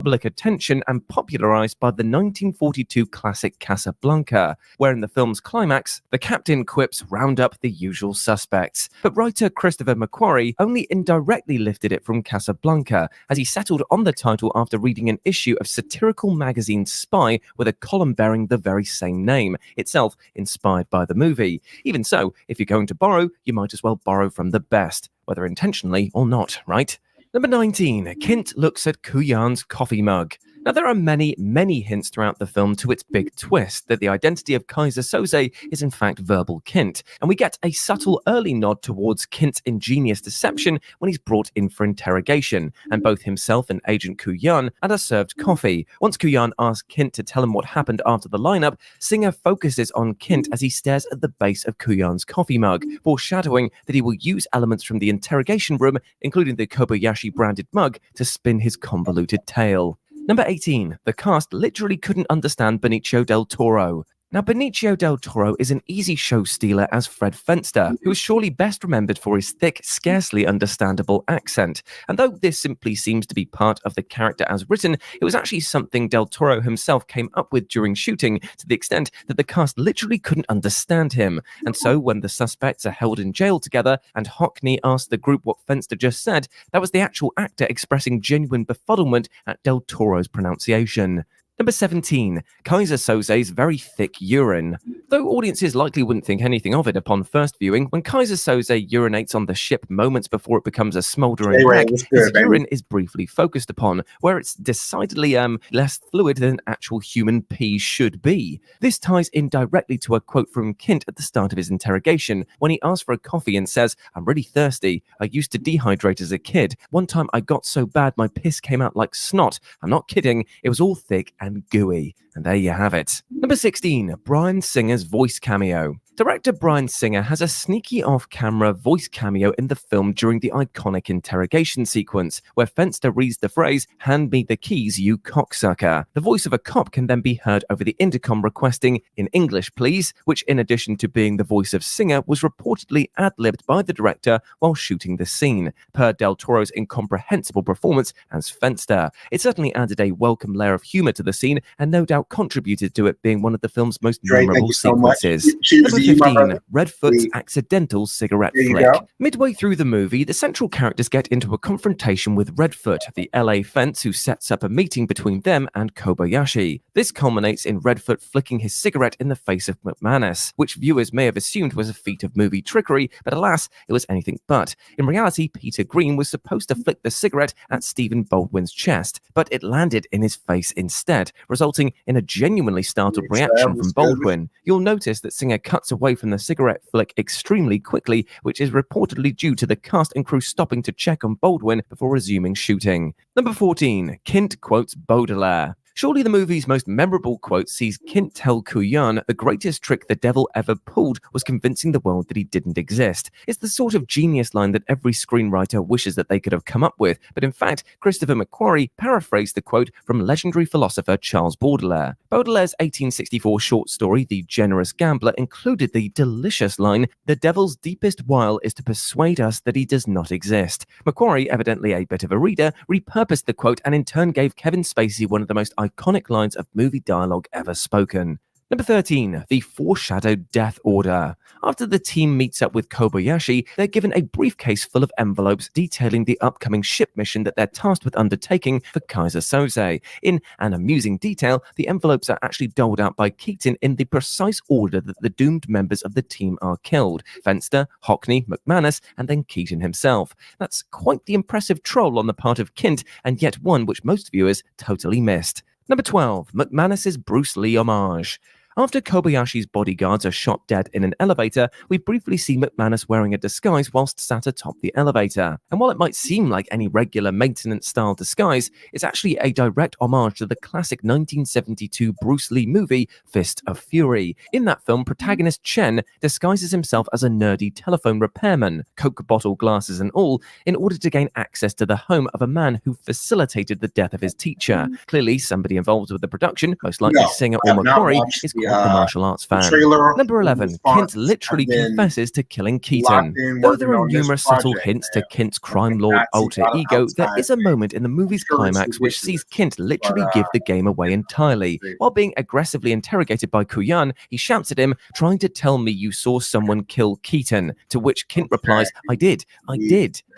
public attention and popularized by the 1942 classic Casablanca, where in the film's climax, the captain quips, "Round up the usual suspects." But writer Christopher McQuarrie only indirectly lifted it from Casablanca, as he settled on the title after reading an issue of satirical magazine Spy with a column bearing the very same name, itself inspired by the movie. Even so, if you're going to borrow, you might as well borrow from the best, whether intentionally or not, right? Number 19, Kint looks at Kuyan's coffee mug. Now, there are many, many hints throughout the film to its big twist that the identity of Kaiser Soze is in fact verbal Kint, and we get a subtle early nod towards Kint's ingenious deception when he's brought in for interrogation, and both himself and Agent Kuyan are served coffee. Once Kuyan asks Kint to tell him what happened after the lineup, Singer focuses on Kint as he stares at the base of Kuyan's coffee mug, foreshadowing that he will use elements from the interrogation room, including the Kobayashi-branded mug, to spin his convoluted tale. Number 18. The cast literally couldn't understand Benicio del Toro. Now, Benicio del Toro is an easy show stealer as Fred Fenster, who is surely best remembered for his thick, scarcely understandable accent. And though this simply seems to be part of the character as written, it was actually something del Toro himself came up with during shooting, to the extent that the cast literally couldn't understand him. And so when the suspects are held in jail together and Hockney asked the group what Fenster just said, that was the actual actor expressing genuine befuddlement at del Toro's pronunciation. Number 17. Kaiser Soze's very thick urine. Though audiences likely wouldn't think anything of it upon first viewing, when Kaiser Soze urinates on the ship moments before it becomes a smouldering wreck, his urine is briefly focused upon, where it's decidedly less fluid than actual human pee should be. This ties in directly to a quote from Kint at the start of his interrogation, when he asks for a coffee and says, "I'm really thirsty. I used to dehydrate as a kid. One time I got so bad my piss came out like snot. I'm not kidding. It was all thick and gooey." And there you have it. Number 16, Bryan Singer's voice cameo. Director Bryan Singer has a sneaky off-camera voice cameo in the film during the iconic interrogation sequence, where Fenster reads the phrase, "Hand me the keys, you cocksucker." The voice of a cop can then be heard over the intercom requesting, "In English, please," which, in addition to being the voice of Singer, was reportedly ad-libbed by the director while shooting the scene, per Del Toro's incomprehensible performance as Fenster. It certainly added a welcome layer of humor to the scene, and no doubt contributed to it being one of the film's most memorable sequences. Number 15, Redfoot's accidental cigarette flick. Midway through the movie, the central characters get into a confrontation with Redfoot, the LA fence who sets up a meeting between them and Kobayashi. This culminates in Redfoot flicking his cigarette in the face of McManus, which viewers may have assumed was a feat of movie trickery, but alas, it was anything but. In reality, Peter Green was supposed to flick the cigarette at Stephen Baldwin's chest, but it landed in his face instead, resulting in a genuinely startled reaction from Baldwin. You'll notice that Singer cuts away from the cigarette flick extremely quickly, which is reportedly due to the cast and crew stopping to check on Baldwin before resuming shooting. Number 14, Kint quotes Baudelaire. Surely the movie's most memorable quote sees Kint tell Kuyan the greatest trick the devil ever pulled was convincing the world that he didn't exist. It's the sort of genius line that every screenwriter wishes that they could have come up with, but in fact, Christopher McQuarrie paraphrased the quote from legendary philosopher Charles Baudelaire. Baudelaire's 1864 short story, The Generous Gambler, included the delicious line, "The devil's deepest wile is to persuade us that he does not exist." McQuarrie, evidently a bit of a reader, repurposed the quote and in turn gave Kevin Spacey one of the most iconic lines of movie dialogue ever spoken. Number 13, the foreshadowed death order. After the team meets up with Kobayashi, they're given a briefcase full of envelopes detailing the upcoming ship mission that they're tasked with undertaking for Kaiser Soze. In an amusing detail, the envelopes are actually doled out by Keaton in the precise order that the doomed members of the team are killed: Fenster, Hockney, McManus, and then Keaton himself. That's quite the impressive troll on the part of Kint, and yet one which most viewers totally missed. Number 12, McManus's Bruce Lee homage. After Kobayashi's bodyguards are shot dead in an elevator, we briefly see McManus wearing a disguise whilst sat atop the elevator. And while it might seem like any regular maintenance-style disguise, it's actually a direct homage to the classic 1972 Bruce Lee movie, Fist of Fury. In that film, protagonist Chen disguises himself as a nerdy telephone repairman, Coke bottle glasses and all, in order to gain access to the home of a man who facilitated the death of his teacher. Clearly, somebody involved with the production, most likely Singer or McQuarrie, is not the martial arts fan. trailer Number 11. Kint literally confesses to killing Keaton. Though there are numerous subtle hints to Kint's crime lord alter ego, there is a moment in the movie's climax which sees Kint literally give the game away entirely. While being aggressively interrogated by Kuyan, he shouts at him, trying to tell me you saw someone kill Keaton, to which Kint replies, I did.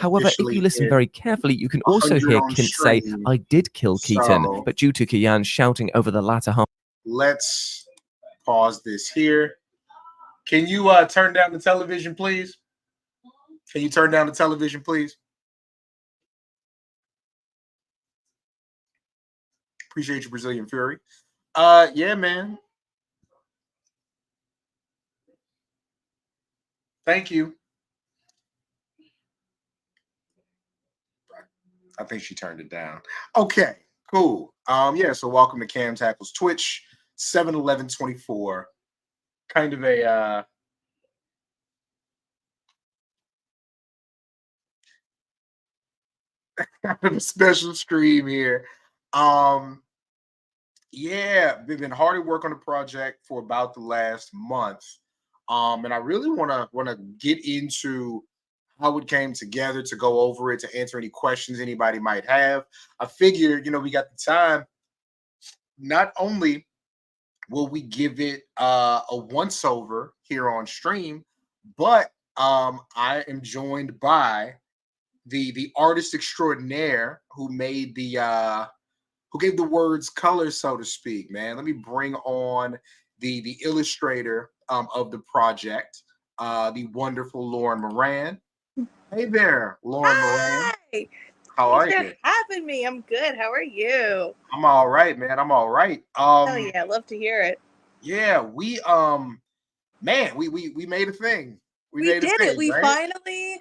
However, if you listen very carefully, you can also hear Kint say, I did kill Keaton, but due to Kuyan shouting over the latter half. Let's pause this here. Can you turn down the television, please? Can you turn down the television, please? Appreciate you, Brazilian Fury. Yeah, man. Thank you. I think she turned it down. Okay, cool. Yeah, so welcome to Cam Tackles Twitch, 7/11/24. Kind of a special stream here. Yeah, we've been hard at work on the project for about the last month. And I really wanna get into how it came together, to go over it, to answer any questions anybody might have. I figured, we got the time. Not only will we give it a once over here on stream, but I am joined by the artist extraordinaire who made who gave the words color, so to speak. Man, let me bring on the illustrator of the project, the wonderful Lauren Moran. Hey there, Lauren Moran. Hi. How are Thanks you? for having me. I'm good. How are you? I'm all right, man. I'm all right. Hell yeah, I love to hear it. Yeah, we man, we made a thing. We did it. We finally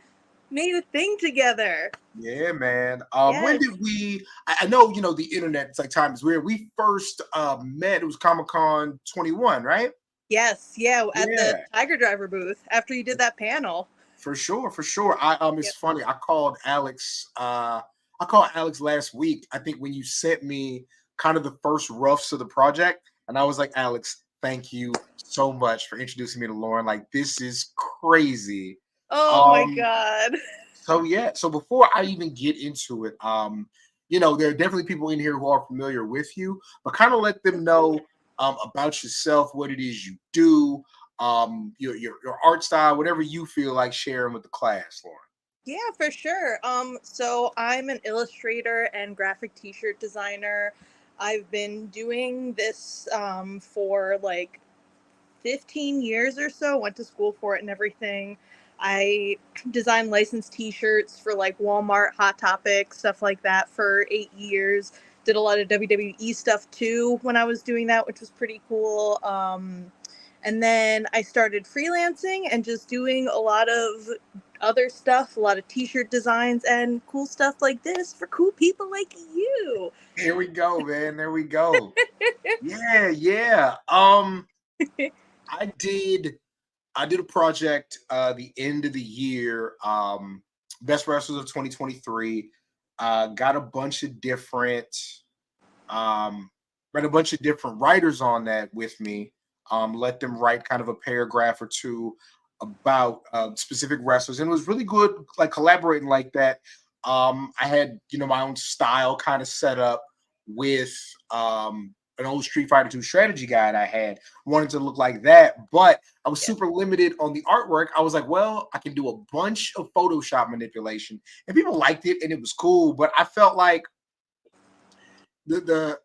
made a thing together. Yeah, man. Yes. When did we? I know, the internet. It's like time is weird. We first met. It was Comic-Con 21, right? Yes, yeah, at the Tiger Driver booth after you did that panel. For sure. It's funny. I called Alex. I called Alex last week. I think when you sent me kind of the first roughs of the project, and I was like, Alex, thank you so much for introducing me to Lauren. Like, this is crazy. Oh my God. So yeah. So before I even get into it, there are definitely people in here who are familiar with you, but kind of let them know about yourself, what it is you do, your art style, whatever you feel like sharing with the class, Lauren. Yeah, for sure. So I'm an illustrator and graphic t-shirt designer. I've been doing this for like 15 years or so, went to school for it and everything. I designed licensed t-shirts for like Walmart, Hot Topic, stuff like that for 8 years. Did a lot of WWE stuff too when I was doing that, which was pretty cool. And then I started freelancing and just doing a lot of other stuff, a lot of t-shirt designs and cool stuff like this for cool people like you. Here we go, man. There we go. Yeah. I did a project the end of the year, Best Wrestlers of 2023. Got a bunch of different writers on that with me. Let them write kind of a paragraph or two about specific wrestlers, and it was really good, like collaborating like that. I had my own style kind of set up with an old Street Fighter 2 strategy guide I had. Wanted to look like that, but I was super limited on the artwork. I was like, well, I can do a bunch of Photoshop manipulation, and people liked it, and it was cool. But I felt like the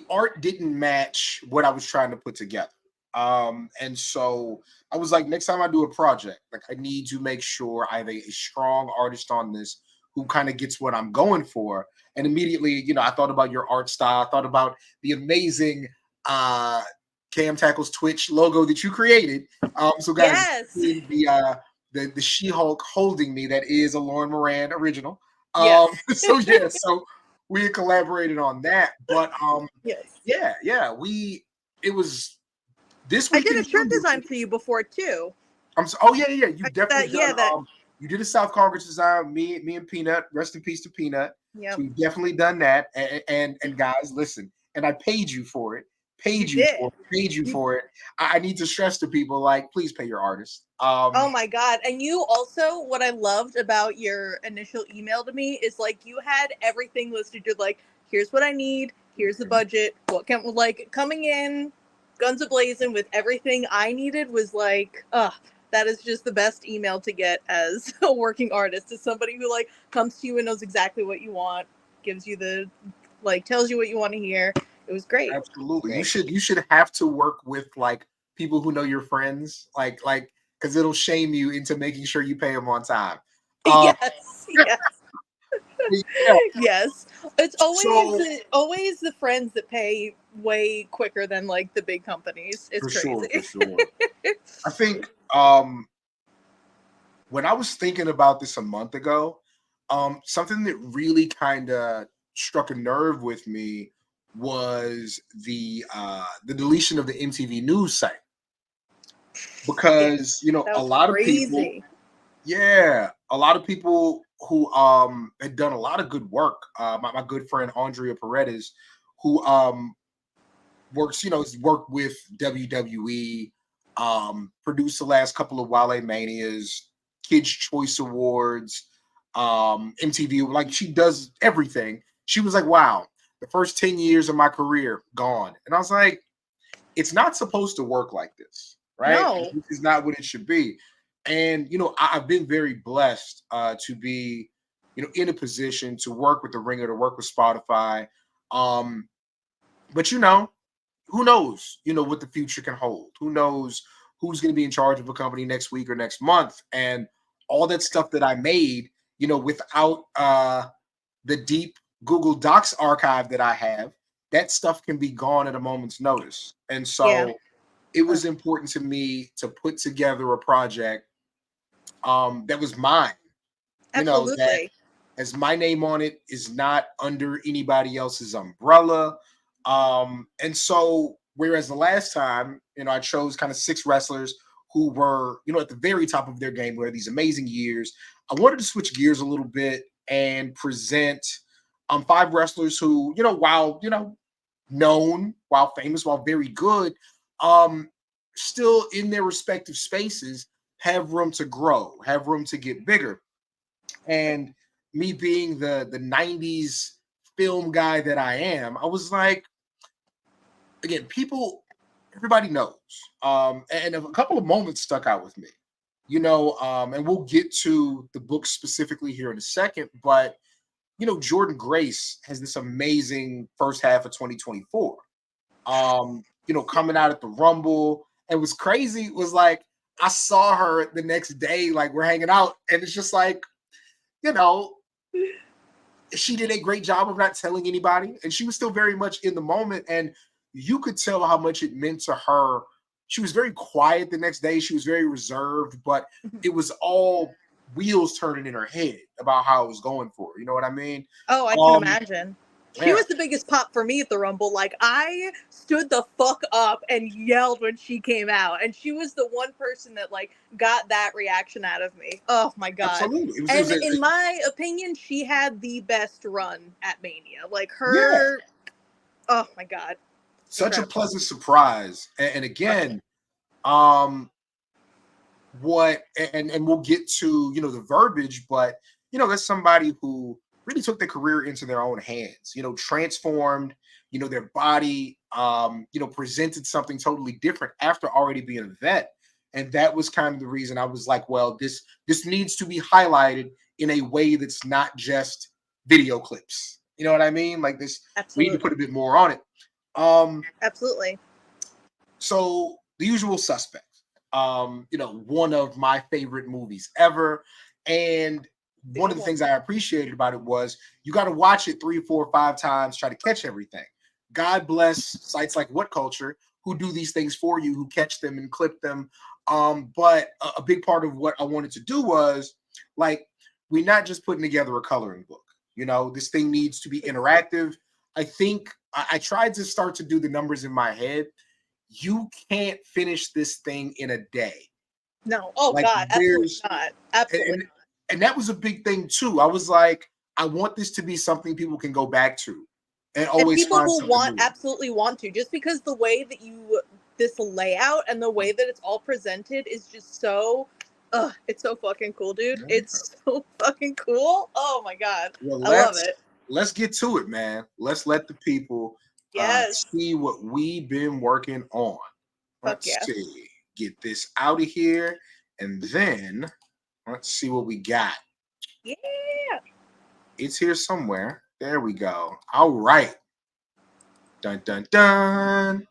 art didn't match what I was trying to put together. And so I was like, next time I do a project, like I need to make sure I have a strong artist on this who kind of gets what I'm going for. And immediately, I thought about your art style. I thought about the amazing Cam Tackles Twitch logo that you created. So guys, the She-Hulk holding me, that is a Lauren Moran original. So we had collaborated on that. But it was this week. I did a shirt design for you before too. You definitely you did a South Congress design. Me and Peanut. Rest in peace to Peanut. Yeah, so we've definitely done that. And guys, listen. And I paid you for it. paid You you did. for it, paid you You for it. I need to stress to people, like, please pay your artist. Oh my God. And you also, what I loved about your initial email to me is like you had everything listed. You're like, here's what I need, here's the budget, what can, like, coming in, guns a blazing with everything I needed was like, that is just the best email to get as a working artist, is somebody who like comes to you and knows exactly what you want, gives you the, like, tells you what you want to hear. It was great. Absolutely. Great. You should have to work with like people who know your friends, like because it'll shame you into making sure you pay them on time. Um, Yes, yes. yeah. Yes, it's So always the friends that pay way quicker than like the big companies. It's for crazy. sure. I think when I was thinking about this a month ago, something that really kind of struck a nerve with me was the deletion of the MTV News site, Yeah, because that a was lot of people, crazy. yeah, a lot of people who had done a lot of good work. My good friend Andrea Paredes, who works, has worked with WWE, produced the last couple of Wale Manias, Kids Choice Awards, MTV, like she does everything. She was like, wow, the first 10 years of my career gone. And I was like, it's not supposed to work like this, right? No. This is not what it should be. And I've been very blessed to be, in a position to work with the Ringer, to work with Spotify. But who knows, what the future can hold? Who knows who's going to be in charge of a company next week or next month? And all that stuff that I made, without the deep Google Docs archive that I have, that stuff can be gone at a moment's notice. And Yeah, so it was important to me to put together a project that was mine, that absolutely. has my name on it, is not under anybody else's umbrella. And so whereas the last time, I chose kind of 6 wrestlers who were, at the very top of their game, where these amazing years, I wanted to switch gears a little bit and present 5 wrestlers who, while, known, while famous, while very good, um, still in their respective spaces have room to grow, have room to get bigger. And me being the 90s film guy that I am, I was like, again, everybody knows. And a couple of moments stuck out with me, and we'll get to the book specifically here in a second, but Jordan Grace has this amazing first half of 2024. Coming out at the Rumble. And what's crazy was, like, I saw her the next day, like we're hanging out, and it's just like, you know, she did a great job of not telling anybody, and she was still very much in the moment, and you could tell how much it meant to her. She was very quiet the next day. She was very reserved, but it was all wheels turning in her head about how it was going for her. You know what I mean? Oh, I can imagine. She Yeah, was the biggest pop for me at the Rumble. Like, I stood the fuck up and yelled when she came out, and she was the one person that like got that reaction out of me. Oh my God. absolutely. It was And in my opinion, she had the best run at Mania. Like, yeah, her, oh my God. such a Incredible. pleasant surprise. And again, um, what and we'll get to the verbiage, but that's somebody who really took their career into their own hands, transformed their body, presented something totally different after already being a vet. And that was kind of the reason I was like, well, this needs to be highlighted in a way that's not just video clips. You know what I mean? Like, this, we need to put Absolutely. a bit more on it. um Absolutely. so The Usual Suspects, one of my favorite movies ever. And one of the things I appreciated about it was you got to watch it 3, 4, 5 times, try to catch everything. God bless sites like What Culture, who do these things for you, who catch them and clip them. But a big part of what I wanted to do was, like, we're not just putting together a coloring book. This thing needs to be interactive. I think I tried to start to do the numbers in my head. You can't finish this thing in a day. No. Oh Like, God. Absolutely there's not. Absolutely and and that was a big thing too. I was like, I want this to be something people can go back to and And always people find will something want new. absolutely want to, just because the way that this layout and the way that it's all presented is just so it's so fucking cool, dude. Yeah. It's so fucking cool. Oh my god. Well, I love it. let's get to it, man. Let's let the people Yes. see what we've been working on. Fuck Let's yeah. see. Get this out of here, and then let's see what we got. Yeah. It's here somewhere. There we go. All right. Dun dun dun.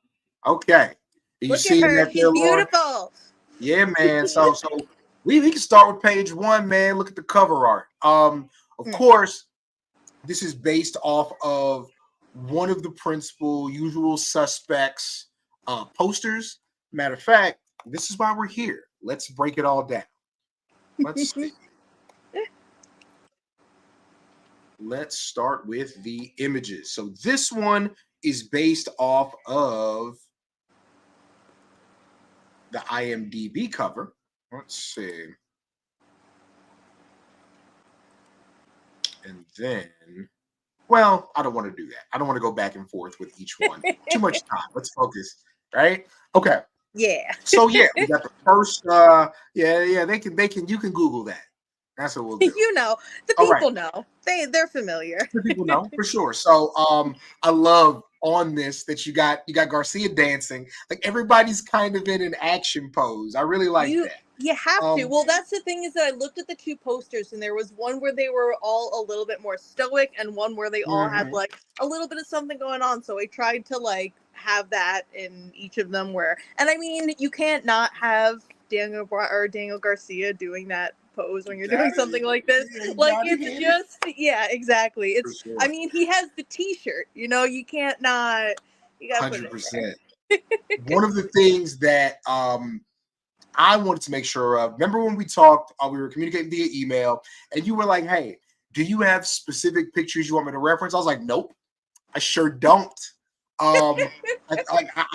Okay. Are you Look at seeing her. that She's there, Lauren? beautiful. Yeah, man. So we can start with page one, man. Look at the cover art. Of course, this is based off of one of the principal usual suspects posters. Matter of fact, this is why we're here. Let's break it all down. Let's see. Let's start with the images. So this one is based off of the IMDb cover. Let's see. And then, well, I don't want to do that. I don't want to go back and forth with each one. Too much time. Let's focus, right? Okay. Yeah. So yeah, we got the first they can you can Google that. That's what we'll do. You know, the All right. people know. They're familiar. The people know for sure. So I love on this that you got Garcia dancing. Like everybody's kind of in an action pose. I really like that. You have to. Well, that's the thing, is that I looked at the two posters, and there was one where they were all a little bit more stoic and one where they all had like a little bit of something going on. So I tried to like have that in each of them, and I mean, you can't not have Daniel Garcia doing that pose when you're doing something like this. Like, it's just, yeah, exactly. It's, sure. I mean, he has the t-shirt, you know, you can't not, you gotta 100%. Put it in there. One of the things that I wanted to make sure of, remember when we talked, we were communicating via email, and you were like, hey, do you have specific pictures you want me to reference? I was like, nope, I sure don't. I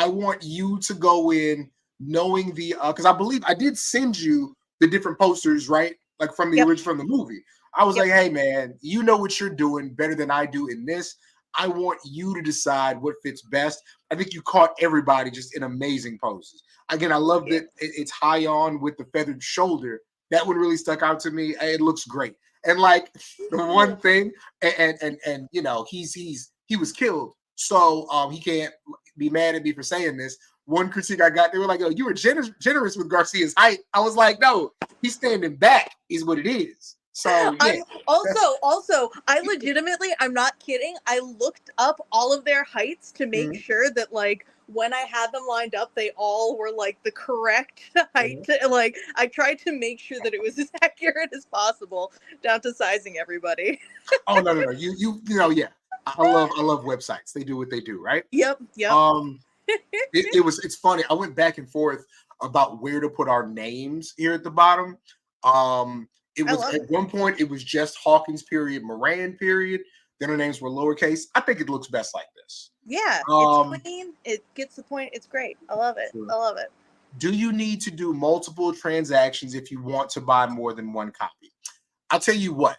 want you to go in knowing the, because I believe I did send you the different posters, right? Like from the original, from the movie. I was like, hey, man, you know what you're doing better than I do in this. I want you to decide what fits best. I think you caught everybody just in amazing poses. Again, I love that it's high on with the feathered shoulder. That one really stuck out to me. It looks great. And like the one thing, and you know, he was killed, so he can't be mad at me for saying this. One critique I got, they were like, "Oh, you were generous with Garcia's height." I was like, "No, he's standing back, is what it is." So yeah. Also, I legitimately, I'm not kidding, I looked up all of their heights to make sure that, like, when I had them lined up, they all were like the correct height. Like, I tried to make sure that it was as accurate as possible, down to sizing everybody. Oh no, you know, yeah. I love websites. They do what they do, right? Yep. It's funny. I went back and forth about where to put our names here at the bottom. It was at one point it was just Hawkins period, Moran period. Then her names were lowercase. I think it looks best like this. Yeah, it's clean. It gets the point. It's great. I love it. Sure. I love it. Do you need to do multiple transactions if you want to buy more than one copy? I'll tell you what.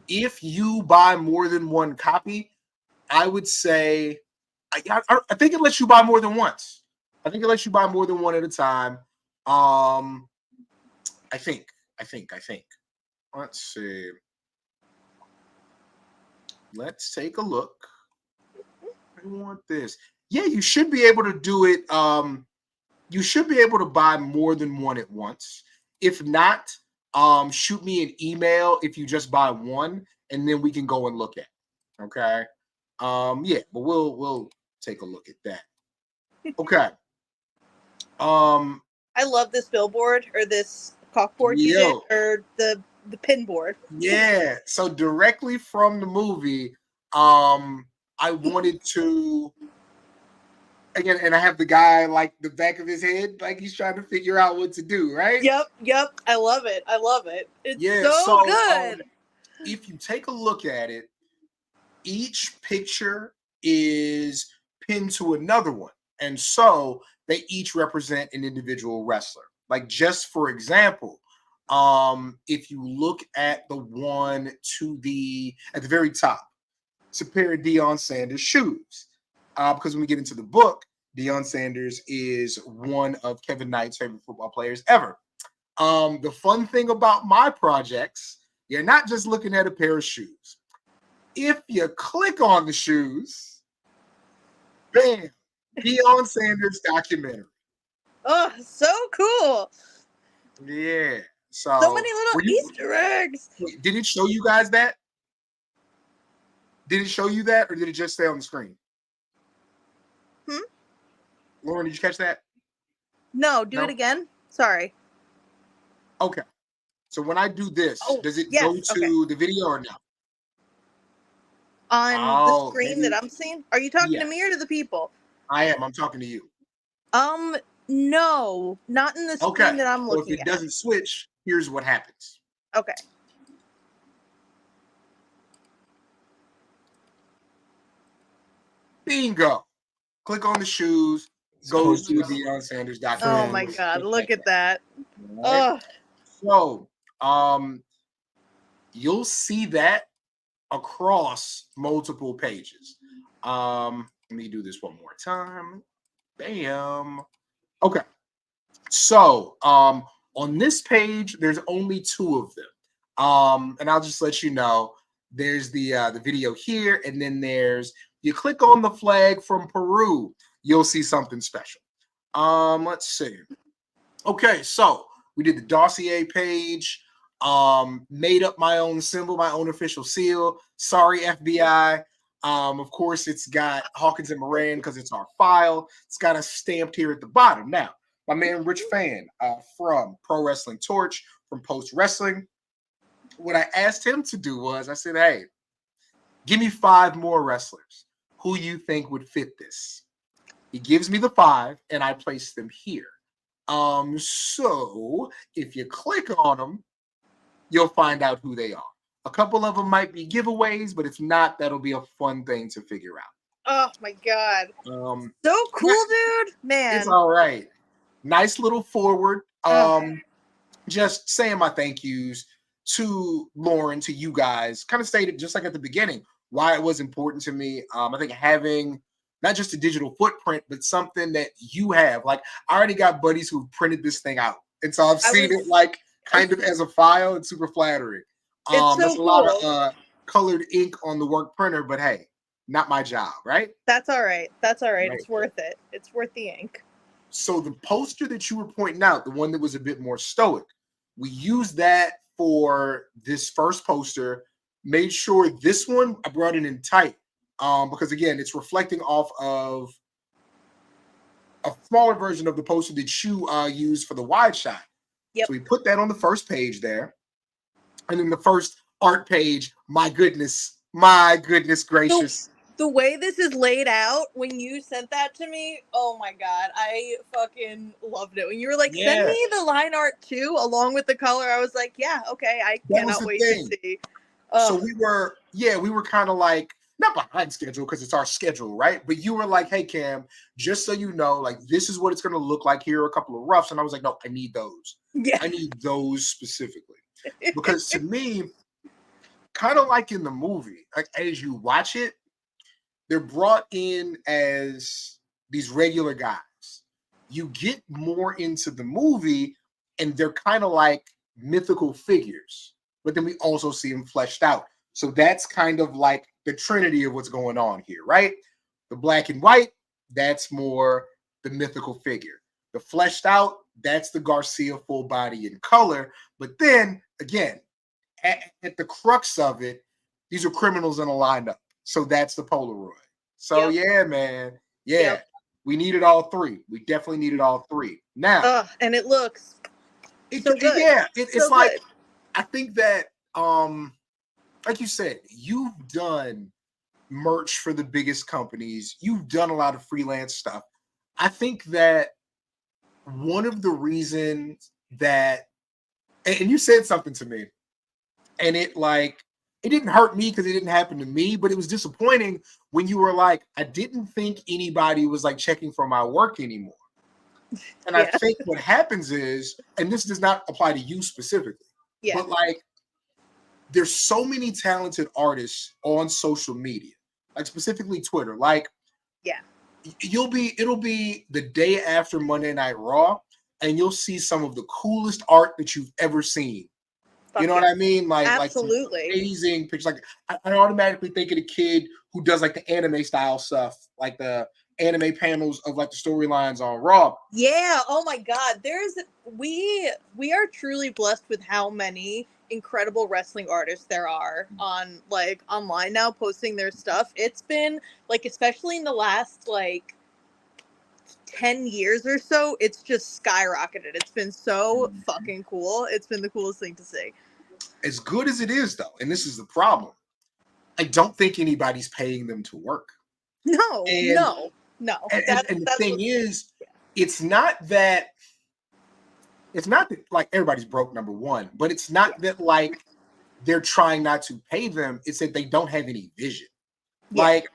If you buy more than one copy, I would say I think it lets you buy more than once. I think it lets you buy more than one at a time. I think. Let's see. Let's take a look. I want this. Yeah, you should be able to do it. You should be able to buy more than one at once. If not, shoot me an email if you just buy one, and then we can go and look at it. Okay. Yeah, but we'll take a look at that. Okay. I love this billboard, or this cockboard you did, or the pin board. Yeah. So directly from the movie, I wanted to again, and I have the guy like the back of his head, like he's trying to figure out what to do, right? Yep. I love it. It's so good. If you take a look at it, each picture is pinned to another one. And so they each represent an individual wrestler. Like, just for example, if you look at the one at the very top, to a pair of Deion Sanders shoes. Because when we get into the book, Deion Sanders is one of Kevin Knight's favorite football players ever. The fun thing about my projects, you're not just looking at a pair of shoes. If you click on the shoes, bam, Deion Sanders documentary. Oh, so cool. Yeah. So many little Easter eggs. Wait, did it show you guys that? Did it show you that, or did it just stay on the screen? Lauren, did you catch that? No, do it again. Sorry. Okay. So when I do this, does it go to the video or no? On the screen that I'm seeing? Are you talking to me or to the people? I am. I'm talking to you. No, not in the screen that I'm looking at. So if it doesn't switch, here's what happens. Okay. Bingo. Click on the shoes. Goes to the Deion Sanders documentary. Oh my God! Look at that. Right? So, you'll see that across multiple pages. Let me do this one more time. Bam. Okay. So, on this page, there's only 2 of them. And I'll just let you know. There's the video here, and then you click on the flag from Peru, you'll see something special. Let's see. Okay, so we did the dossier page, made up my own symbol, my own official seal. Sorry, FBI. Of course, it's got Hawkins and Moran because it's our file. It's got us stamped here at the bottom. Now, my man Rich Fan from Pro Wrestling Torch, from Post Wrestling, what I asked him to do was, I said, hey, give me 5 more wrestlers who you think would fit this. He gives me the 5, and I place them here. So if you click on them, you'll find out who they are. A couple of them might be giveaways, but if not, that'll be a fun thing to figure out. Oh my God. So cool, dude. Man. It's all right. Nice little forward. Just saying my thank yous to Lauren, to you guys. Kind of stated just like at the beginning why it was important to me. I think having not just a digital footprint, but something that you have. Like, I already got buddies who printed this thing out. And so I've seen it like kind of as a file. It's super flattering. It's so there's a cool. lot of colored ink on the work printer, but hey, not my job, right? That's all right. That's all right. It's worth it. It's worth the ink. So the poster that you were pointing out, the one that was a bit more stoic, we used that for this first poster. Made sure this one, I brought it in tight. Because again, it's reflecting off of a smaller version of the poster that you used for the wide shot. Yep. So we put that on the first page there. And then the first art page, my goodness gracious. The way this is laid out, when you sent that to me, oh my God, I fucking loved it. When you were like, send me the line art too, along with the color, I was like, yeah, okay, I cannot wait to see. So we were kind of like, not behind schedule because it's our schedule, right? But you were like, hey, Cam, just so you know, like, this is what it's going to look like. Here are a couple of roughs. And I was like, no, I need those. Yeah. I need those specifically. Because to me, kind of like in the movie, like as you watch it, they're brought in as these regular guys. You get more into the movie, and they're kind of like mythical figures. But then we also see them fleshed out. So that's kind of like the trinity of what's going on here, right? The black and white, that's more the mythical figure. The fleshed out, that's the Garcia full body in color. But then, again, at the crux of it, these are criminals in a lineup. So that's the Polaroid. So yeah, man. Yeah, we needed all 3. We definitely needed all 3. Now, and it looks so good. Yeah, it's so like, good. I think that like you said, you've done merch for the biggest companies. You've done a lot of freelance stuff. I think that one of the reasons that, and you said something to me, and it didn't hurt me because it didn't happen to me, but it was disappointing when you were like, I didn't think anybody was like checking for my work anymore. And I think what happens is, and this does not apply to you specifically, but like, there's so many talented artists on social media. like specifically Twitter. Like, Yeah. it'll be the day after Monday Night Raw, and you'll see some of the coolest art that you've ever seen. Fuck You know yeah. what I mean? Like some Absolutely. amazing pictures. Like I automatically think of the kid who does like the anime style stuff, like the anime panels of like the storylines on Raw. Yeah. Oh my God. We are truly blessed with how many incredible wrestling artists there are on like online now posting their stuff. It's been like, especially in the last like 10 years or so, it's just skyrocketed. It's been so fucking cool. It's been the coolest thing to see. As good as it is, though, and this is the problem, I don't think anybody's paying them to work. No, And no, no. and the thing is, it's not that like everybody's broke, number one, but it's not that like they're trying not to pay them. It's that they don't have any vision. Yeah. Like,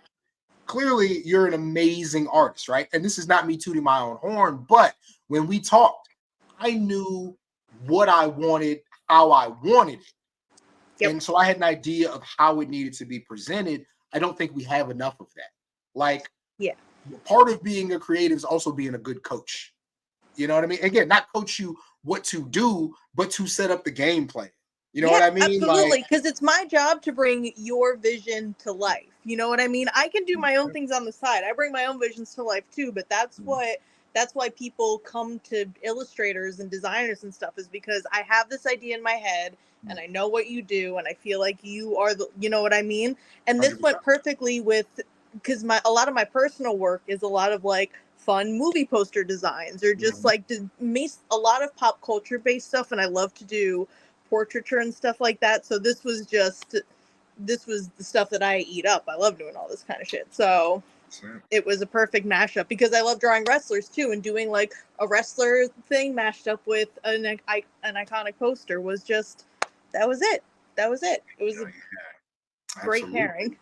clearly you're an amazing artist, right? And this is not me tooting my own horn, but when we talked, I knew what I wanted, how I wanted it. Yep. And so I had an idea of how it needed to be presented. I don't think we have enough of that. Like, yeah, part of being a creative is also being a good coach. You know what I mean? Again, not coach you what to do, but to set up the game plan. You know what I mean? Absolutely, because it's my job to bring your vision to life. You know what I mean? I can do my own things on the side. I bring my own visions to life too, but that's why people come to illustrators and designers and stuff, is because I have this idea in my head and I know what you do and I feel like you are the, you know what I mean? And this 100%. went perfectly with, because a lot of my personal work is a lot of like fun movie poster designs, or just like a lot of pop culture based stuff, and I love to do portraiture and stuff like that. So this was the stuff that I eat up. I love doing all this kind of shit. So it was a perfect mashup, because I love drawing wrestlers too, and doing like a wrestler thing mashed up with an iconic poster was just, that was it. It was a great pairing.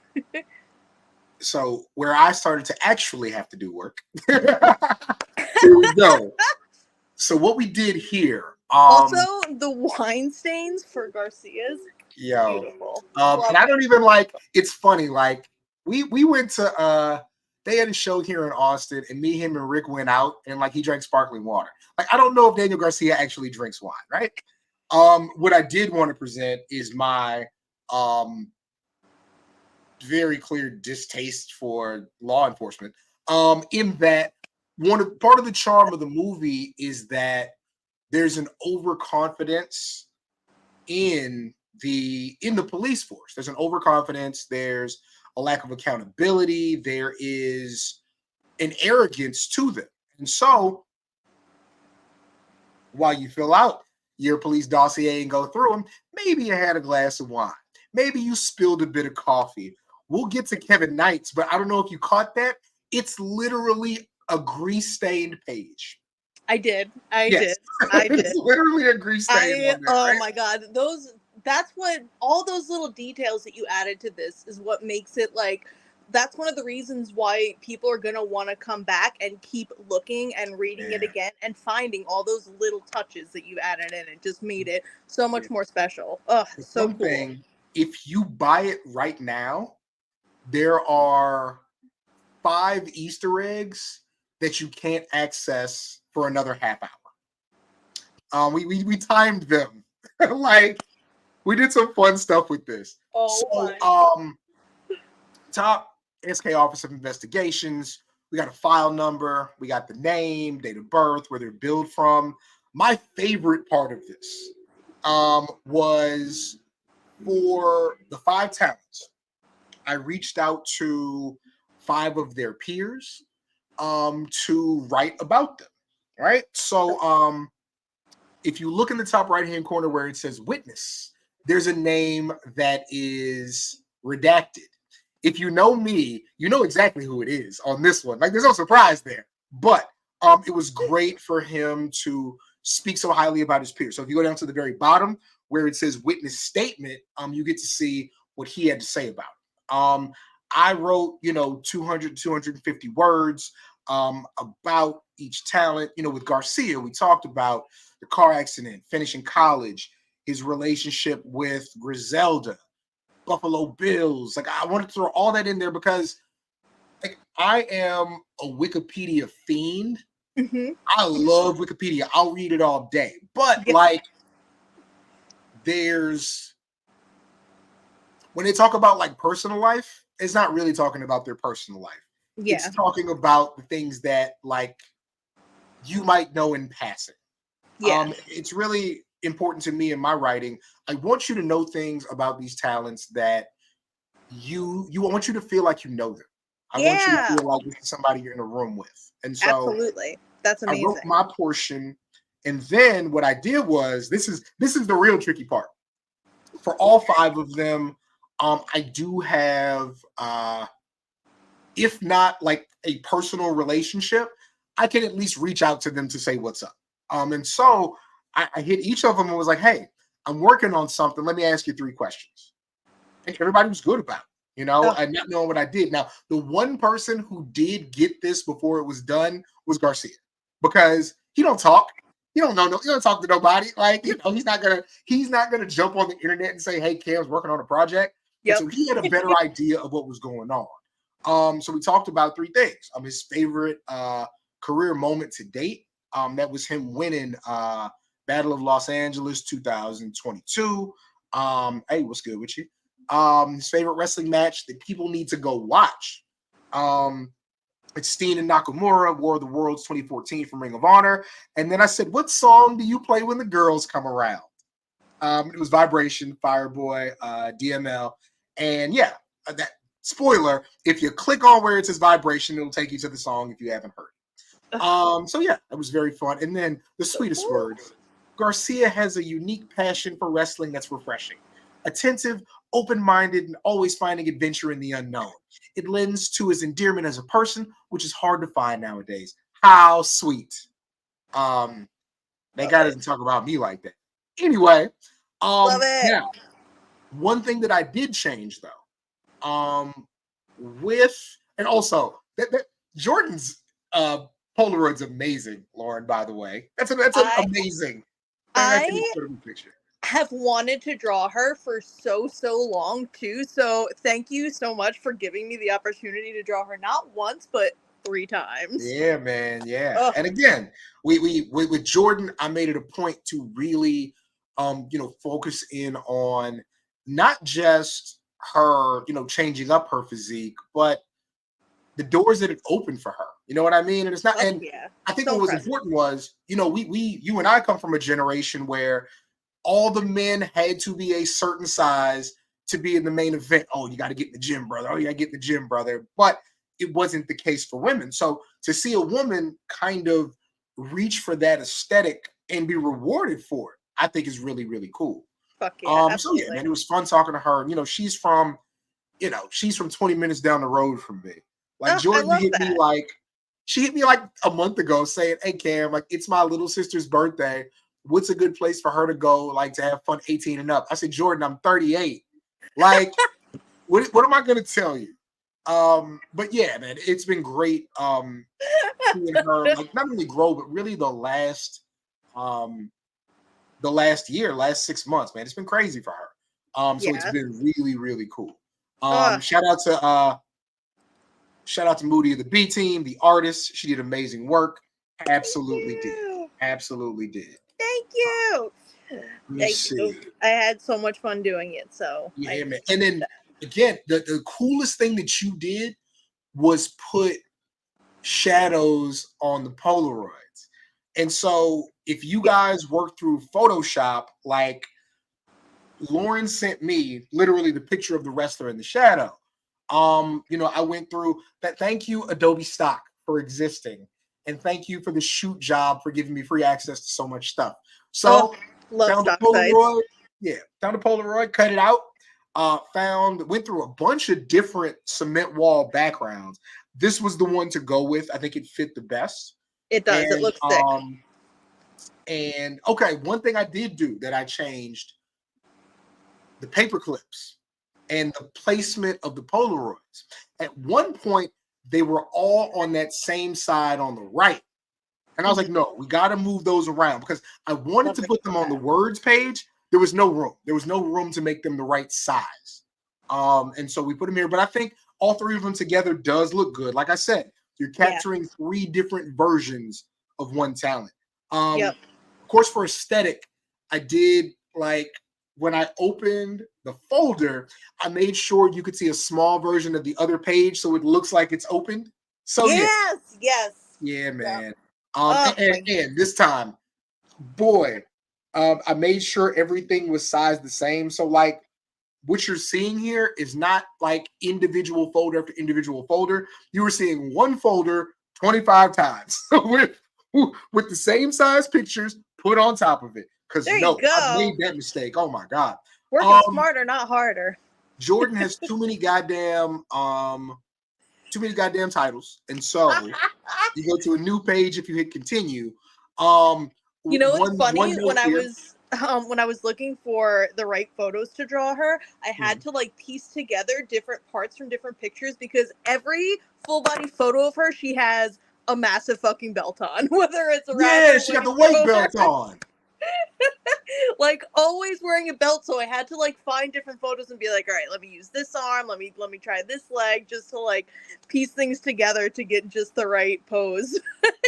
So where I started to actually have to do work, here we go. So what we did here, also the wine stains for Garcia's, beautiful. And I don't even like, it's funny, like we went to they had a show here in Austin, and me, him, and Rick went out, and like he drank sparkling water. Like, I don't know if Daniel Garcia actually drinks wine, right? What I did want to present is my very clear distaste for law enforcement. In that part of the charm of the movie is that there's an overconfidence in the police force. There's an overconfidence. There's a lack of accountability. There is an arrogance to them. And so, while you fill out your police dossier and go through them, maybe you had a glass of wine. Maybe you spilled a bit of coffee. We'll get to Kevin Knights, but I don't know if you caught that. It's literally a grease-stained page. I did. It's literally a grease stain on there, oh right? my God. That's what, all those little details that you added to this is what makes it like, that's one of the reasons why people are going to want to come back and keep looking and reading it again and finding all those little touches that you added in. It just made it so much more special. Ugh, so cool. If you buy it right now, there are 5 Easter eggs that you can't access for another half hour. We timed them. Like, we did some fun stuff with this. Top SK Office of Investigations. We got a file number. We got the name, date of birth, where they're billed from. My favorite part of this was for the 5 talents. I reached out to 5 of their peers to write about them, right? So if you look in the top right-hand corner where it says witness, there's a name that is redacted. If you know me, you know exactly who it is on this one. Like, there's no surprise there. But it was great for him to speak so highly about his peers. So if you go down to the very bottom where it says witness statement, you get to see what he had to say about it. I wrote, 200, 250 words about each talent. With Garcia, we talked about the car accident, finishing college, his relationship with Griselda, Buffalo Bills. Like I wanted to throw all that in there because like I am a Wikipedia fiend. Mm-hmm. I love Wikipedia. I'll read it all day. But Yeah. like there's when they talk about like personal life, it's not really talking about their personal life. Yeah. It's talking about the things that like you might know in passing. Yeah. It's really important to me in my writing. I want you to know things about these talents that you want you to feel like you know them. I want you to Yeah. feel like this is somebody you're in a room with. And so Absolutely. That's I wrote amazing. my portion, and then what I did was this is the real tricky part. For all 5 of them, I do have if not like a personal relationship, I can at least reach out to them to say what's up. And so I hit each of them and was like, hey, I'm working on something. Let me ask you 3 questions. And everybody was good about it, Oh. and not knowing what I did. Now, the one person who did get this before it was done was Garcia, because he don't talk. He don't know. He don't talk to nobody. Like, he's not gonna jump on the internet and say, "Hey, Cam's working on a project." And Yep. so he had a better idea of what was going on. So we talked about 3 things. His favorite career moment to date. That was him winning Battle of Los Angeles 2022. Hey, what's good with you? His favorite wrestling match that people need to go watch. It's Steen and Nakamura, War of the Worlds 2014 from Ring of Honor. And then I said, what song do you play when the girls come around? It was Vibration, Fireboy, DML. And yeah, that spoiler, if you click on where it says Vibration, it'll take you to the song if you haven't heard it. So yeah, that was very fun. And then the sweetest words. Garcia has a unique passion for wrestling that's refreshing. Attentive, open-minded, and always finding adventure in the unknown. It lends to his endearment as a person, which is hard to find nowadays. How sweet. That guy doesn't talk about me like that. Anyway, Love it. now, one thing that I did change though, and also that Jordan's Polaroid's amazing, Lauren, by the way. That's an amazing. That's an incredible picture. Have wanted to draw her for so long too, so thank you so much for giving me the opportunity to draw her not once but 3 times. Yeah, man. Yeah. And again, we with Jordan, I made it a point to really focus in on not just her, changing up her physique, but the doors that it opened for her. You know what I mean? And it's not, and yeah. I think So what was impressive. important was, you and I come from a generation where all the men had to be a certain size to be in the main event. Oh, you got to get in the gym, brother. Oh, you got to get in the gym, brother. But it wasn't the case for women. So to see a woman kind of reach for that aesthetic and be rewarded for it, I think is really, really cool. Fuck yeah, So yeah, man, it was fun talking to her. She's from 20 minutes down the road from me. Like Jordan she hit me like a month ago saying, hey Cam, like it's my little sister's birthday. What's a good place for her to go, like to have fun 18 and up? I said, Jordan, I'm 38. Like, what am I gonna tell you? But yeah, man, it's been great seeing her like not only grow, but really the last year, last 6 months, man. It's been crazy for her. So it's been really, really cool. Shout out to Moody of the B team, the artist. She did amazing work. Absolutely did. Absolutely did. Thank you. Thank you. I had so much fun doing it. So yeah, man. And then again, the coolest thing that you did was put shadows on the Polaroids. And so if you guys work through Photoshop, like Lauren sent me literally the picture of the wrestler in the shadow. I went through that. Thank you, Adobe Stock, for existing. And thank you for the shoot job for giving me free access to so much stuff. So found the Polaroid. Yeah, found a Polaroid, cut it out. Went through a bunch of different cement wall backgrounds. This was the one to go with. I think it fit the best. It does. It looks sick. And okay, one thing I did do that I changed, the paper clips and the placement of the Polaroids. At one point, they were all on that same side on the right. And I was like, no, we got to move those around because I wanted to put them on the words page. There was no room. There was no room to make them the right size. And so we put them here, but I think all three of them together does look good. Like I said, you're capturing three different versions of one talent. Yep. Of course, for aesthetic, I did like when I opened the folder, I made sure you could see a small version of the other page so it looks like it's opened. So yes. yeah, man. Yep. And this time, boy, I made sure everything was sized the same. So like what you're seeing here is not like individual folder after individual folder. You were seeing one folder 25 times with the same size pictures put on top of it. Because no, I made that mistake. Oh my God. Working smarter, not harder. Jordan has too many goddamn titles. And so you go to a new page if you hit continue. You know what's funny? When I was looking for the right photos to draw her, I had to like piece together different parts from different pictures because every full body photo of her, she has a massive fucking belt on. Whether it's around she got the weight belt on. Like always wearing a belt, so I had to like find different photos and be like, all right, let me use this arm, let me try this leg, just to like piece things together to get just the right pose.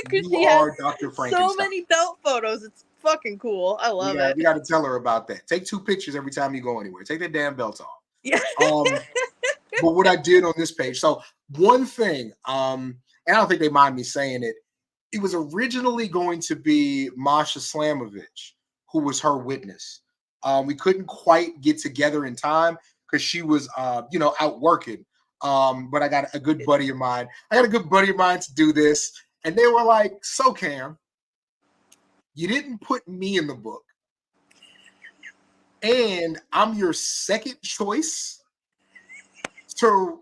Because she has Dr. Frankenstein. So many belt photos. It's fucking cool. I love it. We got to tell her about that. Take 2 pictures every time you go anywhere. Take that damn belt off. Yeah. But what I did on this page, so one thing, and I don't think they mind me saying it, it was originally going to be Masha Slamovich, who was her witness. We couldn't quite get together in time because she was, out working. But I got a good buddy of mine. To do this. And they were like, so Cam, you didn't put me in the book. And I'm your second choice to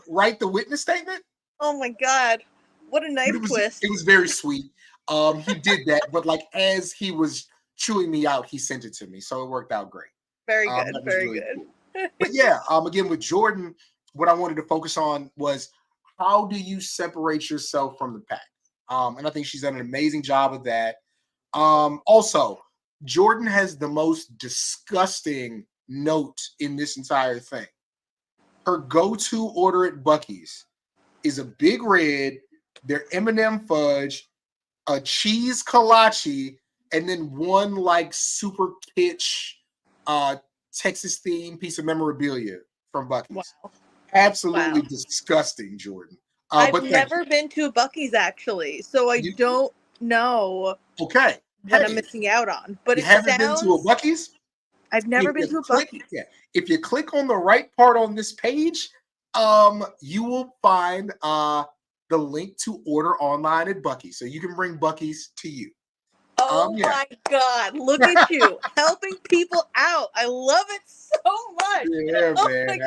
write the witness statement. Oh my God. What a nice twist. It was very sweet. He did that, but like as he was chewing me out, he sent it to me. So it worked out great. Very good. Very really good. Cool. But yeah, again with Jordan, what I wanted to focus on was how do you separate yourself from the pack? And I think she's done an amazing job of that. Also, Jordan has the most disgusting note in this entire thing. Her go-to order at Buc-ee's is a Big Red, their M&M fudge, a cheese kolache, and then one like super kitsch Texas themed piece of memorabilia from Buc-ee's. Wow. Absolutely disgusting, Jordan. I've never been to a Buc-ee's actually, so I don't know. Okay. What I'm missing out on. But you haven't been to a Buc-ee's? I've never been to a Buc-ee's. Yeah. If you click on the right part on this page, you will find the link to order online at Buc-ee's. So you can bring Buc-ee's to you. Oh my God. Look at you helping people out. I love it so much. Yeah, man.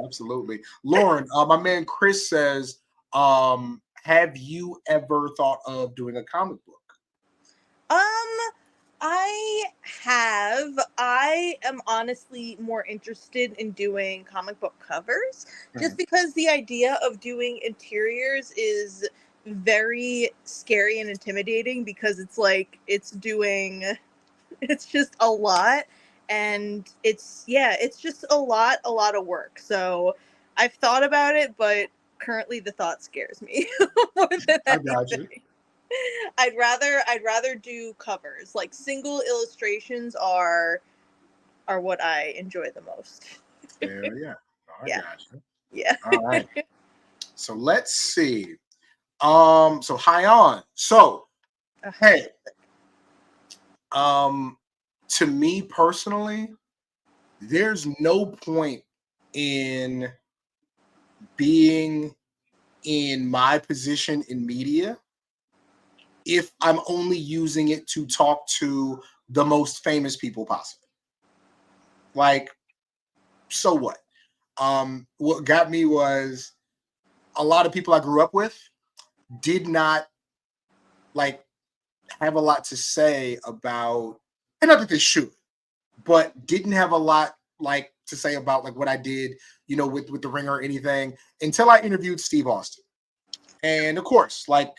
Absolutely. Lauren, my man Chris says, have you ever thought of doing a comic book? I have. I am honestly more interested in doing comic book covers just because the idea of doing interiors is very scary and intimidating because it's like it's just a lot and it's just a lot of work. So I've thought about it, but currently the thought scares me more than anything. I got you. I'd rather do covers. Like single illustrations are what I enjoy the most. Yeah. I got you. Yeah. All right. So let's see. So hi on. So hey. To me personally, there's no point in being in my position in media if I'm only using it to talk to the most famous people possible. Like, so what? What got me was a lot of people I grew up with did not like have a lot to say about, and not that they should, but didn't have a lot like to say about like what I did, with the Ringer or anything until I interviewed Steve Austin. And of course, like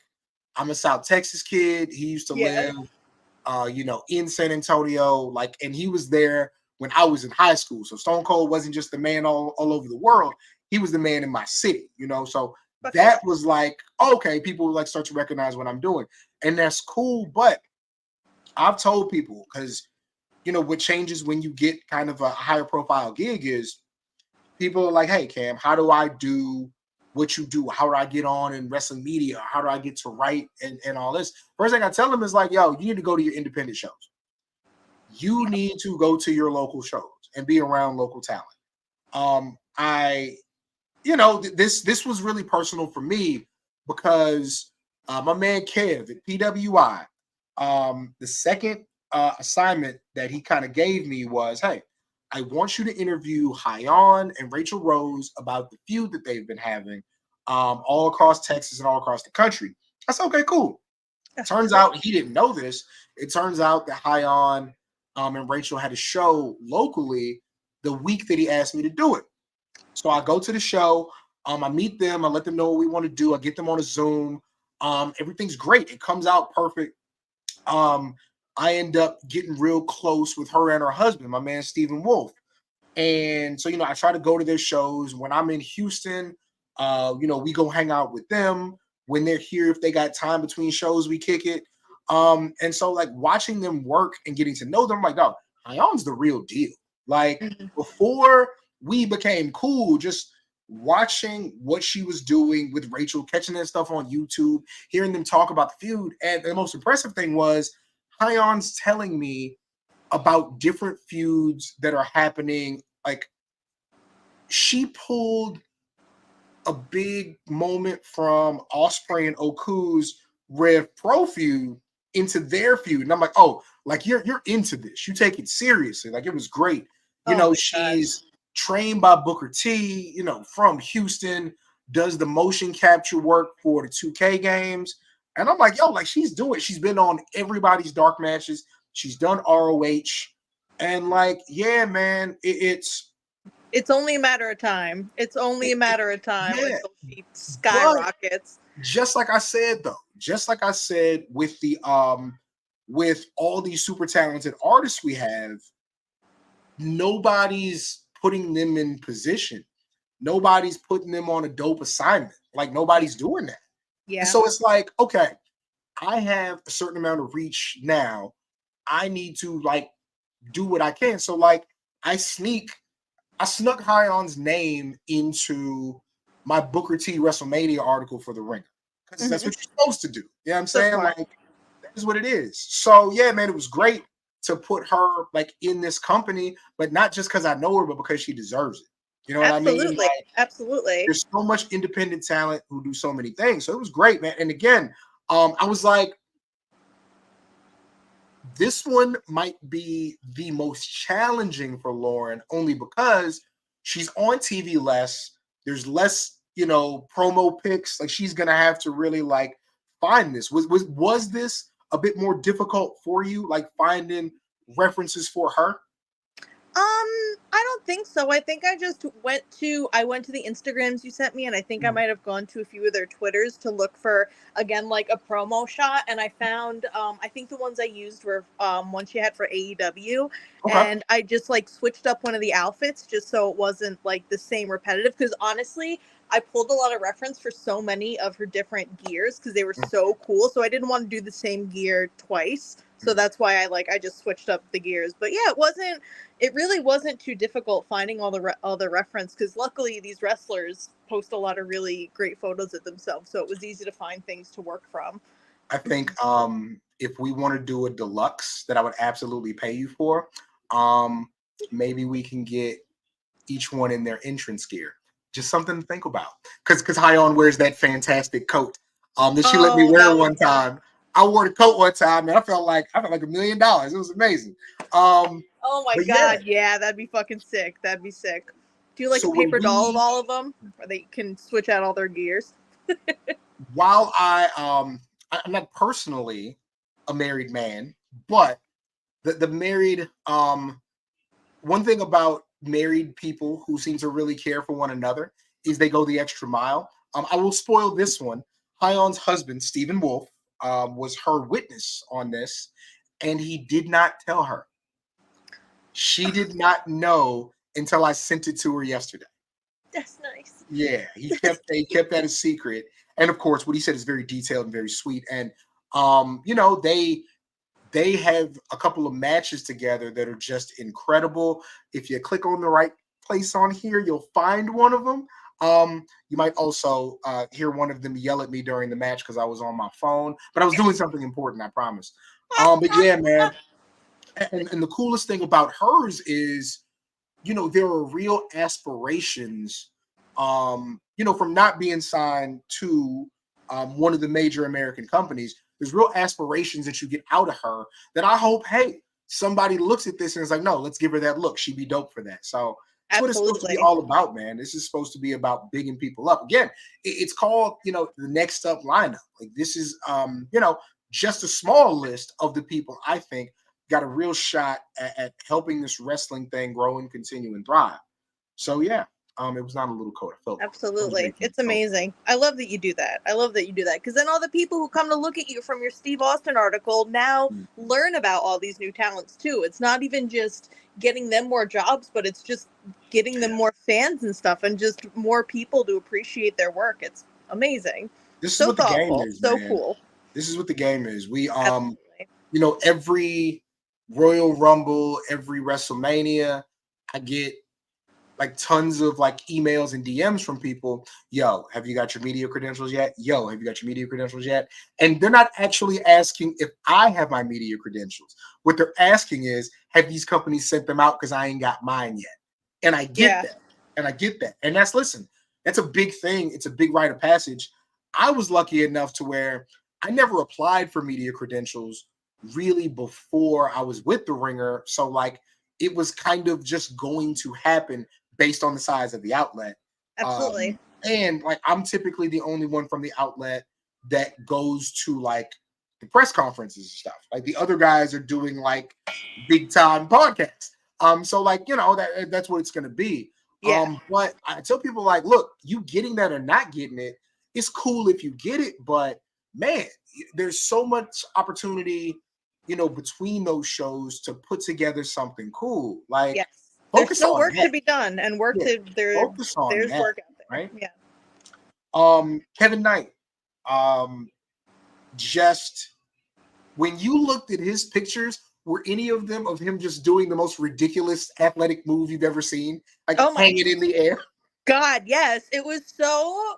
I'm a South Texas kid. He used to live, in San Antonio, and he was there when I was in high school. So Stone Cold wasn't just the man all over the world. He was the man in my city, you know? So that was like, okay, people like start to recognize what I'm doing. And that's cool. But I've told people, because, you know, what changes when you get kind of a higher profile gig is people are like, hey, Cam, how do I do what you do? How do I get on in wrestling media? How do I get to write and all this? First thing I tell them is like, yo, you need to go to your independent shows. You need to go to your local shows and be around local talent. This was really personal for me because my man Kev at PWI, the second assignment that he kind of gave me was, hey, I want you to interview Hyon and Rachel Rose about the feud that they've been having all across Texas and all across the country. I said, okay, cool. Turns out he didn't know this. It turns out that Hyon and Rachel had a show locally the week that he asked me to do it. So I go to the show. I meet them. I let them know what we want to do. I get them on a Zoom. Everything's great. It comes out perfect. I end up getting real close with her and her husband, my man, Stephen Wolf. And so, I try to go to their shows. When I'm in Houston, we go hang out with them. When they're here, if they got time between shows, we kick it. And so like watching them work and getting to know them, like, no, Hyun's the real deal. Like before we became cool, just watching what she was doing with Rachel, catching that stuff on YouTube, hearing them talk about the feud. And the most impressive thing was Hyun's telling me about different feuds that are happening. Like she pulled a big moment from Osprey and Oku's Rev Pro feud into their feud. And I'm like, oh, like you're into this. You take it seriously. Like it was great. She's trained by Booker T, from Houston, does the motion capture work for the 2K games. And I'm like, yo, like she's been on everybody's dark matches. She's done ROH. And like, yeah, man, it's only a matter of time. It's only a matter of time until she skyrockets. But just like I said, with the with all these super talented artists we have, nobody's putting them in position. Nobody's putting them on a dope assignment. Like nobody's doing that. Yeah. And so it's like, okay, I have a certain amount of reach now. I need to like do what I can. So like I snuck Hyun's name into my Booker T WrestleMania article for The Ringer. Because that's what you're supposed to do. You know what I'm saying? Like, that is what it is. So, yeah, man, it was great to put her, like, in this company, but not just because I know her, but because she deserves it. You know what I mean? Like, Absolutely. There's so much independent talent who do so many things. So it was great, man. And again, I was like, this one might be the most challenging for Lauren only because she's on TV less. There's less, promo pics. Like she's gonna have to really like find this. Was this a bit more difficult for you, like finding references for her? I don't think so. I think I just went to the Instagrams you sent me, and I think I might have gone to a few of their Twitters to look for, again, like a promo shot. And I found, I think the ones I used were ones she had for AEW. Okay. And I just like switched up one of the outfits just so it wasn't like the same repetitive. Because honestly, I pulled a lot of reference for so many of her different gears because they were so cool. So I didn't want to do the same gear twice. So that's why I just switched up the gears. But yeah, it really wasn't too difficult finding all the reference because luckily these wrestlers post a lot of really great photos of themselves. So it was easy to find things to work from. I think if we want to do a deluxe that I would absolutely pay you for, maybe we can get each one in their entrance gear. Just something to think about. Because Hyun wears that fantastic coat that she let me wear one time. I wore the coat one time and I felt like $1 million. It was amazing. Oh my God. Yeah, that'd be fucking sick. That'd be sick. Do you like a paper doll of all of them where they can switch out all their gears? While I'm not personally a married man, but the married, one thing about married people who seem to really care for one another is they go the extra mile. I will spoil this one. Hyun's husband, Stephen Wolf, was her witness on this, and he did not tell her. She did not know until I sent it to her yesterday. That's nice. Yeah, he kept that a secret. And of course, what he said is very detailed and very sweet. And they have a couple of matches together that are just incredible. If you click on the right place on here, you'll find one of them. You might also hear one of them yell at me during the match because I was on my phone, but I was doing something important, I promise. But yeah, man. And the coolest thing about hers is, there are real aspirations, from not being signed to one of the major American companies. There's real aspirations that you get out of her that I hope, hey, somebody looks at this and is like, no, let's give her that look. She'd be dope for that. So that's what it's supposed to be all about, man. This is supposed to be about bigging people up. Again, it's called, the next up lineup. Like this is, just a small list of the people I think got a real shot at helping this wrestling thing grow and continue and thrive. So yeah, it was not a little coat. I felt absolutely. It's amazing. I love that you do that. Because then all the people who come to look at you from your Steve Austin article now learn about all these new talents too. It's not even just getting them more jobs, but it's just getting them more fans and stuff, and just more people to appreciate their work. It's amazing. This is what the game is. So man. Cool. This is what the game is. We every Royal Rumble, every WrestleMania, I get like tons of like emails and DMs from people. Yo, have you got your media credentials yet? Yo, have you got your media credentials yet? And they're not actually asking if I have my media credentials. What they're asking is, have these companies sent them out because I ain't got mine yet? And I get that. And that's a big thing. It's a big rite of passage. I was lucky enough to where I never applied for media credentials really before I was with the Ringer. So like it was kind of just going to happen based on the size of the outlet. Absolutely. And like I'm typically the only one from the outlet that goes to like the press conferences and stuff. Like the other guys are doing like big time podcasts. So like, that's what it's gonna be. Yeah. But I tell people like, look, you getting that or not getting it, it's cool if you get it, but man, there's so much opportunity, between those shows to put together something cool. Like, yes, there's still work to be done, and focus on there's that, work out there, right? Yeah. Kevin Knight, just when you looked at his pictures, were any of them of him just doing the most ridiculous athletic move you've ever seen, like hanging in the air? God, yes, it was so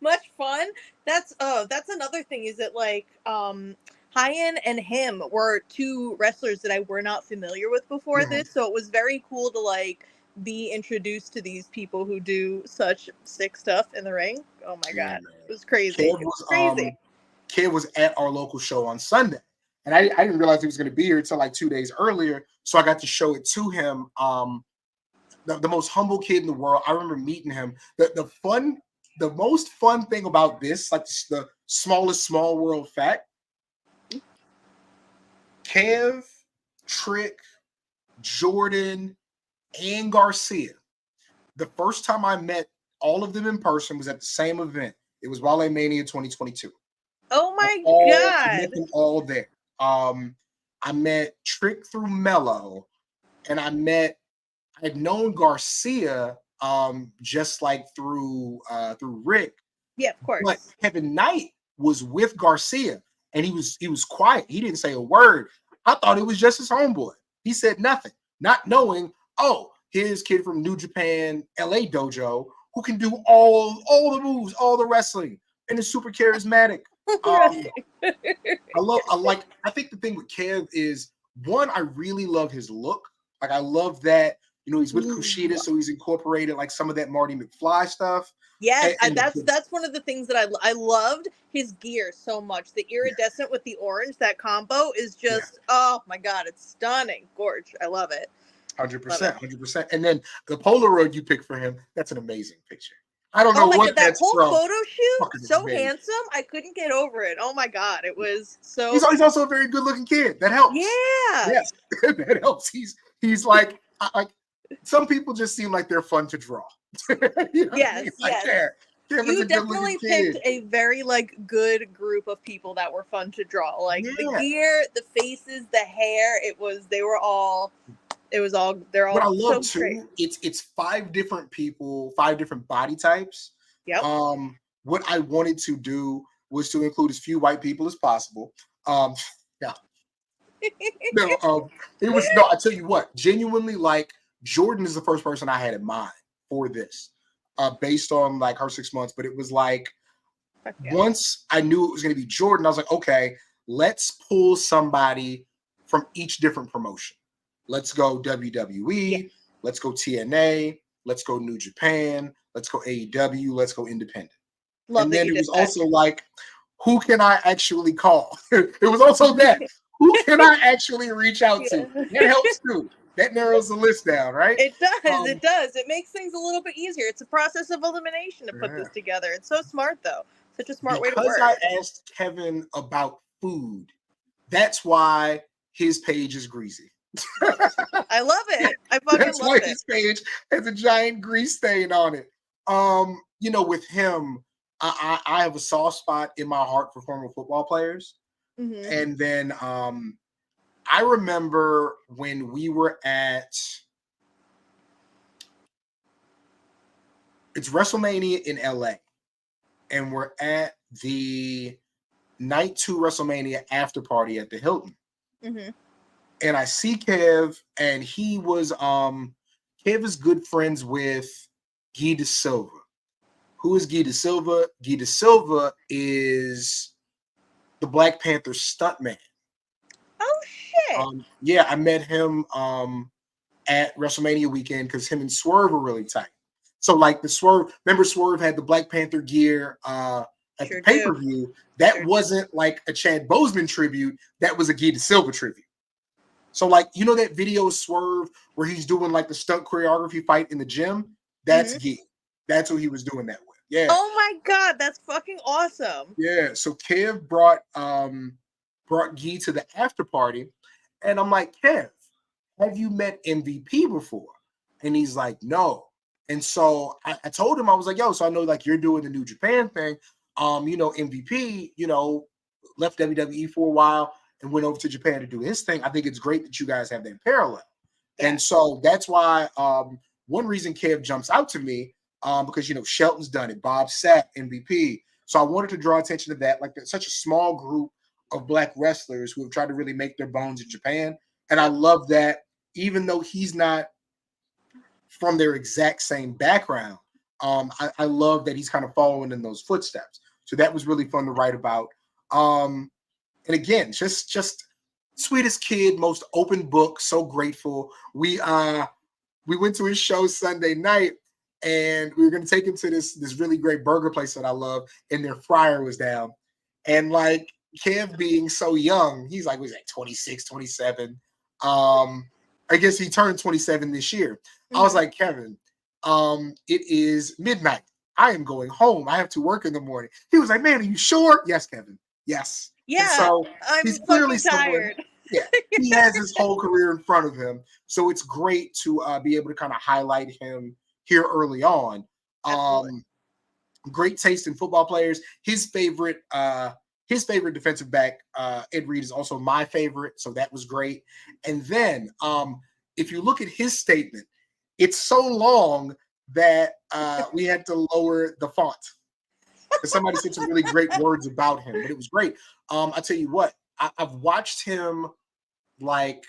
much fun. That's another thing, is that like Hyan and him were two wrestlers that I were not familiar with before this, so it was very cool to like be introduced to these people who do such sick stuff in the ring. Oh my god, it was crazy. Kid was at our local show on Sunday, and I didn't realize he was going to be here until like 2 days earlier, so I got to show it to him. The most humble kid in the world. I remember meeting him. The most fun thing about this, like the smallest small world fact, Kev, Trick, Jordan, and Garcia. The first time I met all of them in person was at the same event. It was Wale Mania 2022. Oh my god! I met them all there. I met Trick through Mello, and I had known Garcia just like through Rick. Yeah, of course. But Kevin Knight was with Garcia, and he was quiet. He didn't say a word. I thought it was just his homeboy. He said nothing, not knowing, here's kid from New Japan LA dojo who can do all the moves, all the wrestling, and is super charismatic. I think the thing with Kev is, one, I really love his look. Like I love that, he's with Kushida, so he's incorporated like some of that Marty McFly stuff. Yes, and that's one of the things that I loved his gear so much. The iridescent with the orange, that combo is just, oh my god, it's stunning, gorge. I love it. 100%. And then the Polaroid you picked for him, that's an amazing picture. I don't know what that's whole from. photo shoot, so handsome. I couldn't get over it. Oh my god, it was so. He's also a very good-looking kid. That helps. Yeah. Yes, that helps. He's like some people just seem like they're fun to draw. Yes. You definitely picked a very like good group of people that were fun to draw. Like the gear, the faces, the hair. It it was all, they're What I all love so great. too, it's 5 different people, 5 different body types. Yep. What I wanted to do was to include as few white people as possible. Yeah, no, it was no. I tell you what, genuinely, like Jordan is the first person I had in mind for this, based on like her 6 months. But it was like Yeah. once I knew it was going to be Jordan, I was like, okay, let's pull somebody from each different promotion. Let's go WWE. Yeah. Let's go TNA. Let's go New Japan. Let's go AEW. Let's go Independent. Love And that then you it did was that. also like, who can I actually call? It was also that. Who can I actually reach out to? Yeah. That helps too. That narrows the list down, right? It does. It does. It makes things a little bit easier. It's a process of elimination to put Yeah. this together. It's so smart, though. Such a smart way to Because work. I asked Kevin about food, that's why his page is greasy. I love it. I fucking That's love why it. his page has a giant grease stain on it. You know, with him, I have a soft spot in my heart for former football players. Mm-hmm. And then I remember when we were at it's WrestleMania in LA, and we're at the night 2 WrestleMania after party at the Hilton. Mm-hmm. And I see Kev, and he was Kev is good friends with Guy De Silva. Who is Guy De Silva? Guy De Silva is the Black Panther stuntman. Oh shit! Yeah, I met him at WrestleMania weekend because him and Swerve were really tight. So like the Swerve, remember Swerve had the Black Panther gear at Sure the pay-per-view. That Sure. wasn't like a Chad Boseman tribute. That was a Guy De Silva tribute. So like, you know that video of Swerve where he's doing like the stunt choreography fight in the gym? That's Guy. That's who he was doing that with. Yeah. Oh my god, that's fucking awesome. Yeah. So Kev brought Guy to the after party, and I'm like, Kev, have you met MVP before? And he's like, no. And so I told him, I was like, yo, so I know like you're doing the New Japan thing. You know, MVP, you know, left WWE for a while and went over to Japan to do his thing. I think it's great that you guys have that parallel. Yeah. And so that's why one reason Kev jumps out to me, because, you know, Shelton's done it, Bob Sapp, MVP. So I wanted to draw attention to that. Like, there's such a small group of Black wrestlers who have tried to really make their bones in Japan. And I love that, even though he's not from their exact same background, I love that he's kind of following in those footsteps. So that was really fun to write about. And again, just sweetest kid, most open book, so grateful. We went to his show Sunday night, and we were going to take him to this really great burger place that I love, and their fryer was down. And like Kev being so young, he's like, was like 26, 27. I guess he turned 27 this year. Mm-hmm. I was like, Kevin, it is midnight. I am going home. I have to work in the morning. He was like, man, are you sure? Yes, Kevin. Yes. Yeah. And so I'm he's clearly tired. Yeah, he has his whole career in front of him. So it's great to be able to kind of highlight him here early on. Great taste in football players. His favorite defensive back, Ed Reed, is also my favorite. So that was great. And then if you look at his statement, it's so long that we had to lower the font. Somebody said some really great words about him, but it was great. I tell you what, I've watched him like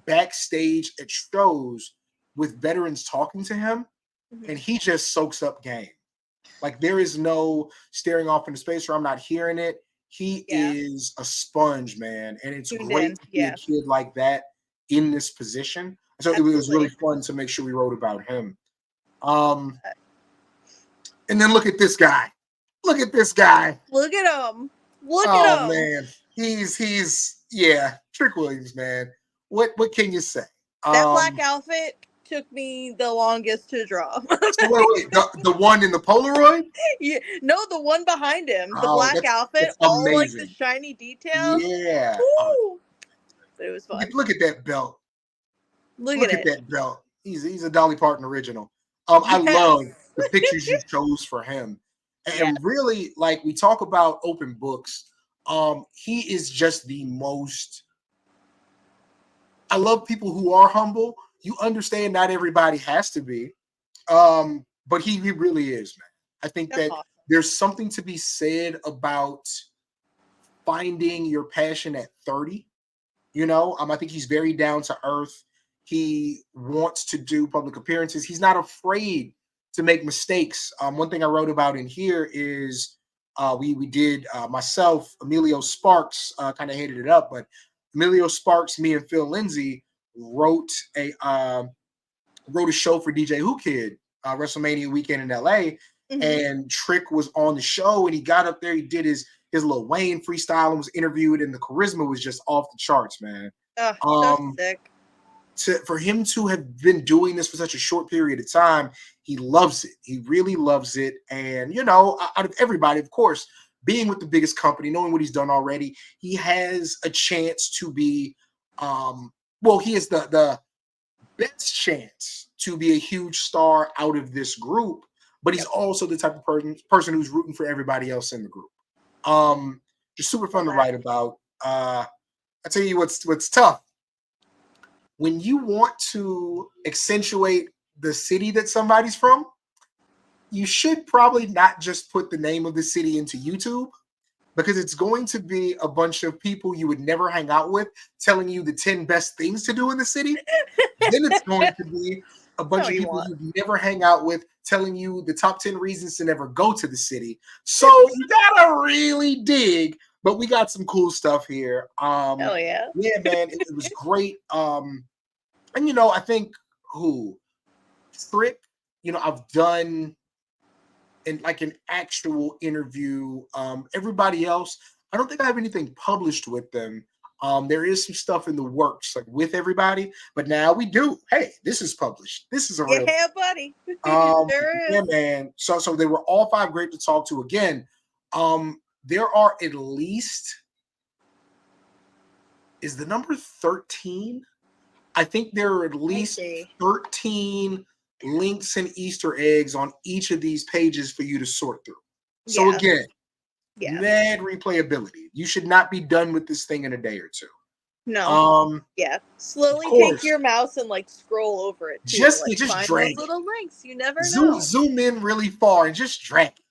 backstage at shows with veterans talking to him, and he just soaks up game. Like, there is no staring off into space where I'm not hearing it. He is a sponge, man, and it's great to see a kid like that in this position. So it was really fun to make sure we wrote about him. And then look at this guy. Look at this guy. Look at him. Look at him. Oh man, he's Trick Williams, man. What can you say? That black outfit took me the longest to draw. So wait, the one in the Polaroid? Yeah, no, the one behind him. The black outfit, all like the shiny details. Yeah. But it was fun. Look at that belt. Look at that belt. He's a Dolly Parton original. I love the pictures you chose for him. And really, like, we talk about open books. He is just the most I love people who are humble. You understand not everybody has to be. But he really is, man. I think That's that awesome. there's something to be said about finding your passion at 30. I think he's very down to earth. He wants to do public appearances. He's not afraid to make mistakes. One thing I wrote about in here is we did myself, Emilio Sparks kind of hated it up, but Emilio Sparks, me and Phil Lindsay wrote a show for DJ Who Kid WrestleMania weekend in LA, and Trick was on the show, and he got up there, he did his Lil Wayne freestyle and was interviewed, and the charisma was just off the charts, man. So sick. For him to have been doing this for such a short period of time, he loves it. He really loves it. And, out of everybody, of course, being with the biggest company, knowing what he's done already, he has a chance to be, he has the best chance to be a huge star out of this group, but he's also the type of person who's rooting for everybody else in the group. Just super fun to write about. I tell you what's tough. When you want to accentuate the city that somebody's from, you should probably not just put the name of the city into YouTube, because it's going to be a bunch of people you would never hang out with telling you the 10 best things to do in the city. Then it's going to be a bunch of people you'd never hang out with telling you the top 10 reasons to never go to the city. So you gotta really dig, but we got some cool stuff here. Hell yeah. Yeah, man, it was great. And I think Trick, I've done an actual interview. Everybody else, I don't think I have anything published with them. There is some stuff in the works, like with everybody, but now we do. Hey, this is published. This is a real buddy. Yeah, man. So they were all 5 great to talk to. Again, there are at least, is the number 13? I think there are at least 13 links and Easter eggs on each of these pages for you to sort through. So again, mad replayability. You should not be done with this thing in a day or two. No. Slowly take your mouse and scroll over it too. Just find drag those little links. You never know. Zoom in really far and just drag it.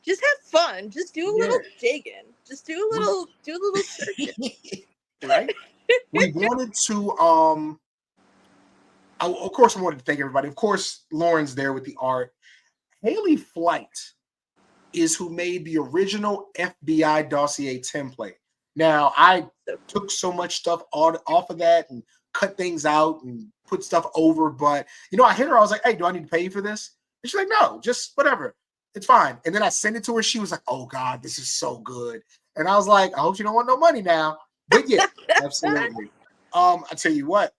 Just have fun. Just do a little digging. Just do a little searching. Right? We wanted to of course I wanted to thank everybody. Of course, Lauren's there with the art. Haley Flight is who made the original FBI dossier template. Now, I took so much stuff off of that and cut things out and put stuff over, but I hit her, I was like, hey, do I need to pay you for this? And she's like, no, just whatever. It's fine. And then I sent it to her. She was like, oh God, this is so good. And I was like, I hope you don't want no money now. But yeah, absolutely. I tell you what,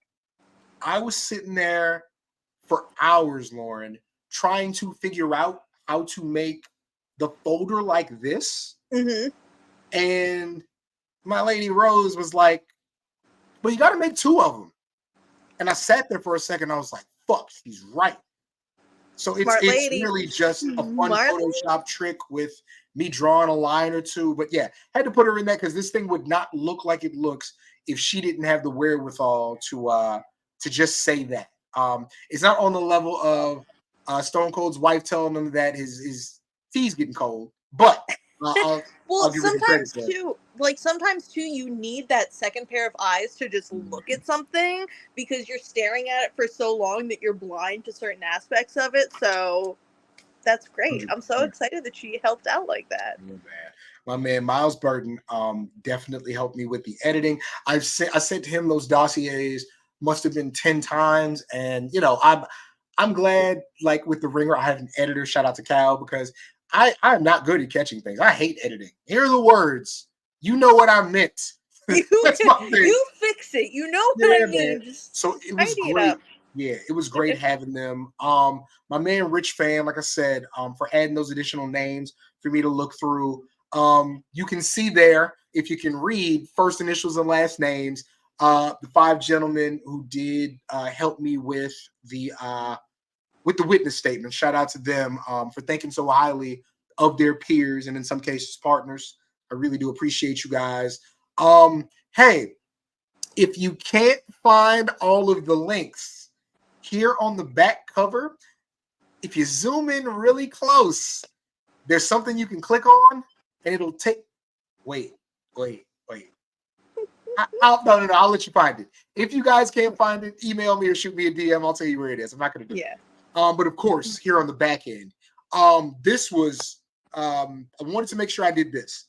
I was sitting there for hours, Lauren, trying to figure out how to make the folder like this. And my lady Rose was like, well, you got to make 2 of them. And I sat there for a second. I was like, fuck, she's right. So it's really just a fun Photoshop trick with me drawing a line or 2. But yeah, had to put her in that because this thing would not look like it looks if she didn't have the wherewithal to just say that. It's not on the level of Stone Cold's wife telling him that his tea's getting cold, but I'll sometimes too, you need that second pair of eyes to just look at something because you're staring at it for so long that you're blind to certain aspects of it. So that's great. I'm so excited that she helped out like that. Yeah, man. My man Miles Burton definitely helped me with the editing. I sent him those dossiers, must have been 10 times, and I'm glad, like with the Ringer, I have an editor. Shout out to Cal, because I'm not good at catching things. I hate editing. Here are the words. You know what I meant. That's my thing. You fix it. You know what I mean. So it was great. Yeah, it was great having them. My man Rich Fan, like I said, for adding those additional names for me to look through. You can see there, if you can read, first initials and last names. The 5 gentlemen who did help me with the witness statement. Shout out to them for thinking so highly of their peers and in some cases partners. I really do appreciate you guys. Hey, If you can't find all of the links here on the back cover, if you zoom in really close, there's something you can click on and it'll take. Wait. No. I'll let you find it. If you guys can't find it, email me or shoot me a DM. I'll tell you where it is. I'm not going to do it. But of course, here on the back end, this was, I wanted to make sure I did this.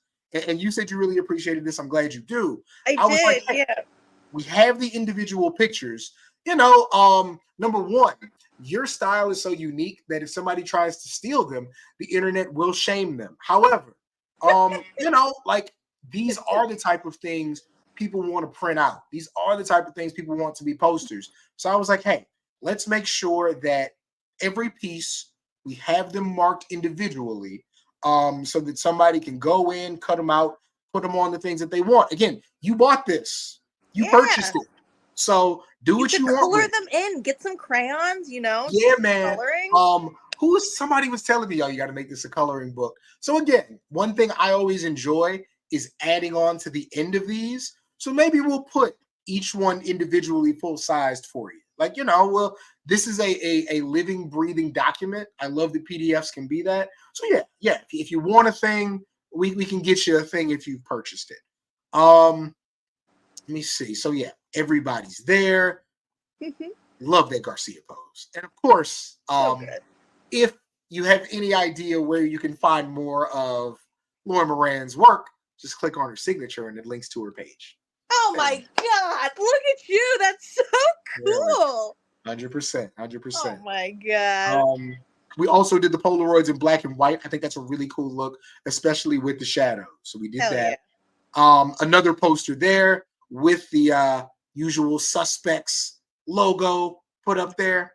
And you said you really appreciated this. I'm glad you do. I was did, like, hey, we have the individual pictures. Number one, your style is so unique that if somebody tries to steal them, the internet will shame them. However, like these are the type of things people want to print out. These are the type of things people want to be posters. So I was like, hey, let's make sure that every piece, we have them marked individually, so that somebody can go in, cut them out, put them on the things that they want. Again, you bought this. You purchased it. So do what you want. Color them in. Get some crayons, Yeah, man. Coloring. Somebody was telling me, you got to make this a coloring book. So again, one thing I always enjoy is adding on to the end of these. So maybe we'll put each one individually full-sized for you. Like, this is a living, breathing document. I love that PDFs can be that. So yeah. If you want a thing, we can get you a thing if you've purchased it. Let me see. So yeah, everybody's there. Love that Garcia pose. And of course, if you have any idea where you can find more of Lauren Moran's work, just click on her signature and it links to her page. Oh my God, look at you. That's so cool. 100%. Oh my God. We also did the Polaroids in black and white. I think that's a really cool look, especially with the shadow. So we did that. Yeah. Another poster there with the usual suspects logo put up there.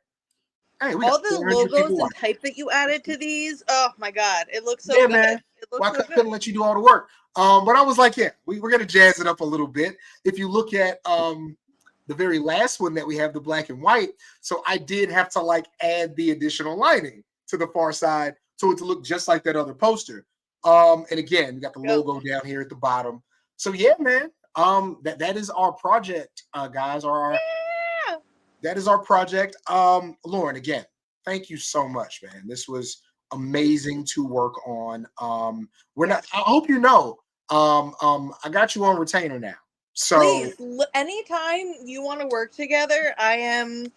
Hey, we all the logos and type that you added to these. Oh my God, it looks so good. Man. I couldn't let you do all the work. But I was like, we're gonna jazz it up a little bit. If you look at the very last one that we have, the black and white, so I did have to add the additional lining to the far side so it to look just like that other poster. And again, we got the logo down here at the bottom. So yeah, man. That is our project, guys. That is our project. Lauren, again, thank you so much, man. This was amazing to work on. I hope I got you on retainer now. So please, anytime you want to work together, I'm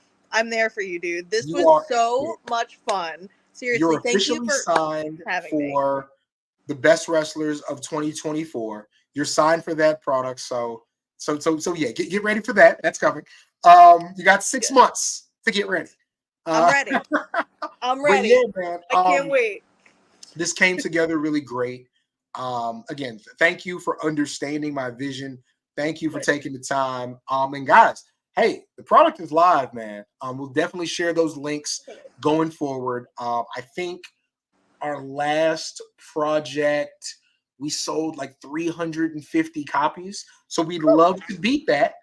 there for you, dude. This was so much fun. Seriously, thank you for signed for the best wrestlers of 2024. You're signed for that product. So yeah, get ready for that. That's coming. You got 6 months to get ready. I'm ready. I'm ready. Yeah, man, I can't wait. This came together really great. Again, thank you for understanding my vision. Thank you for taking the time. And guys, hey, the product is live, man. We'll definitely share those links going forward. I think our last project, we sold 350 copies. So we'd love to beat that.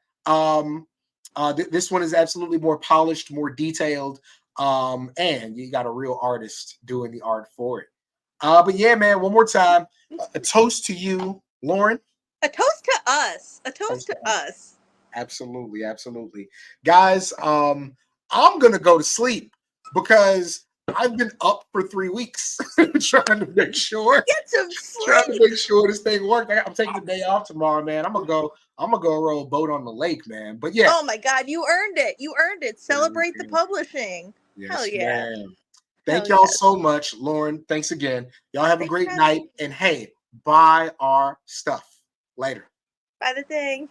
This one is absolutely more polished, more detailed, and you got a real artist doing the art for it. But yeah, man, one more time, a toast to you, Lauren. A toast to us. A toast to us. Absolutely, absolutely. Guys, I'm gonna go to sleep because I've been up for 3 weeks trying to make sure. Get some sleep. Trying to make sure this thing works. I'm taking the day off tomorrow, man. I'm gonna go row a boat on the lake, man. But yeah. Oh my God, you earned it. You earned it. Celebrate the publishing. Yes, hell yeah. Man. Thank y'all so much. Lauren, thanks again. Y'all have a great night. And hey, buy our stuff. Later. Buy the thing.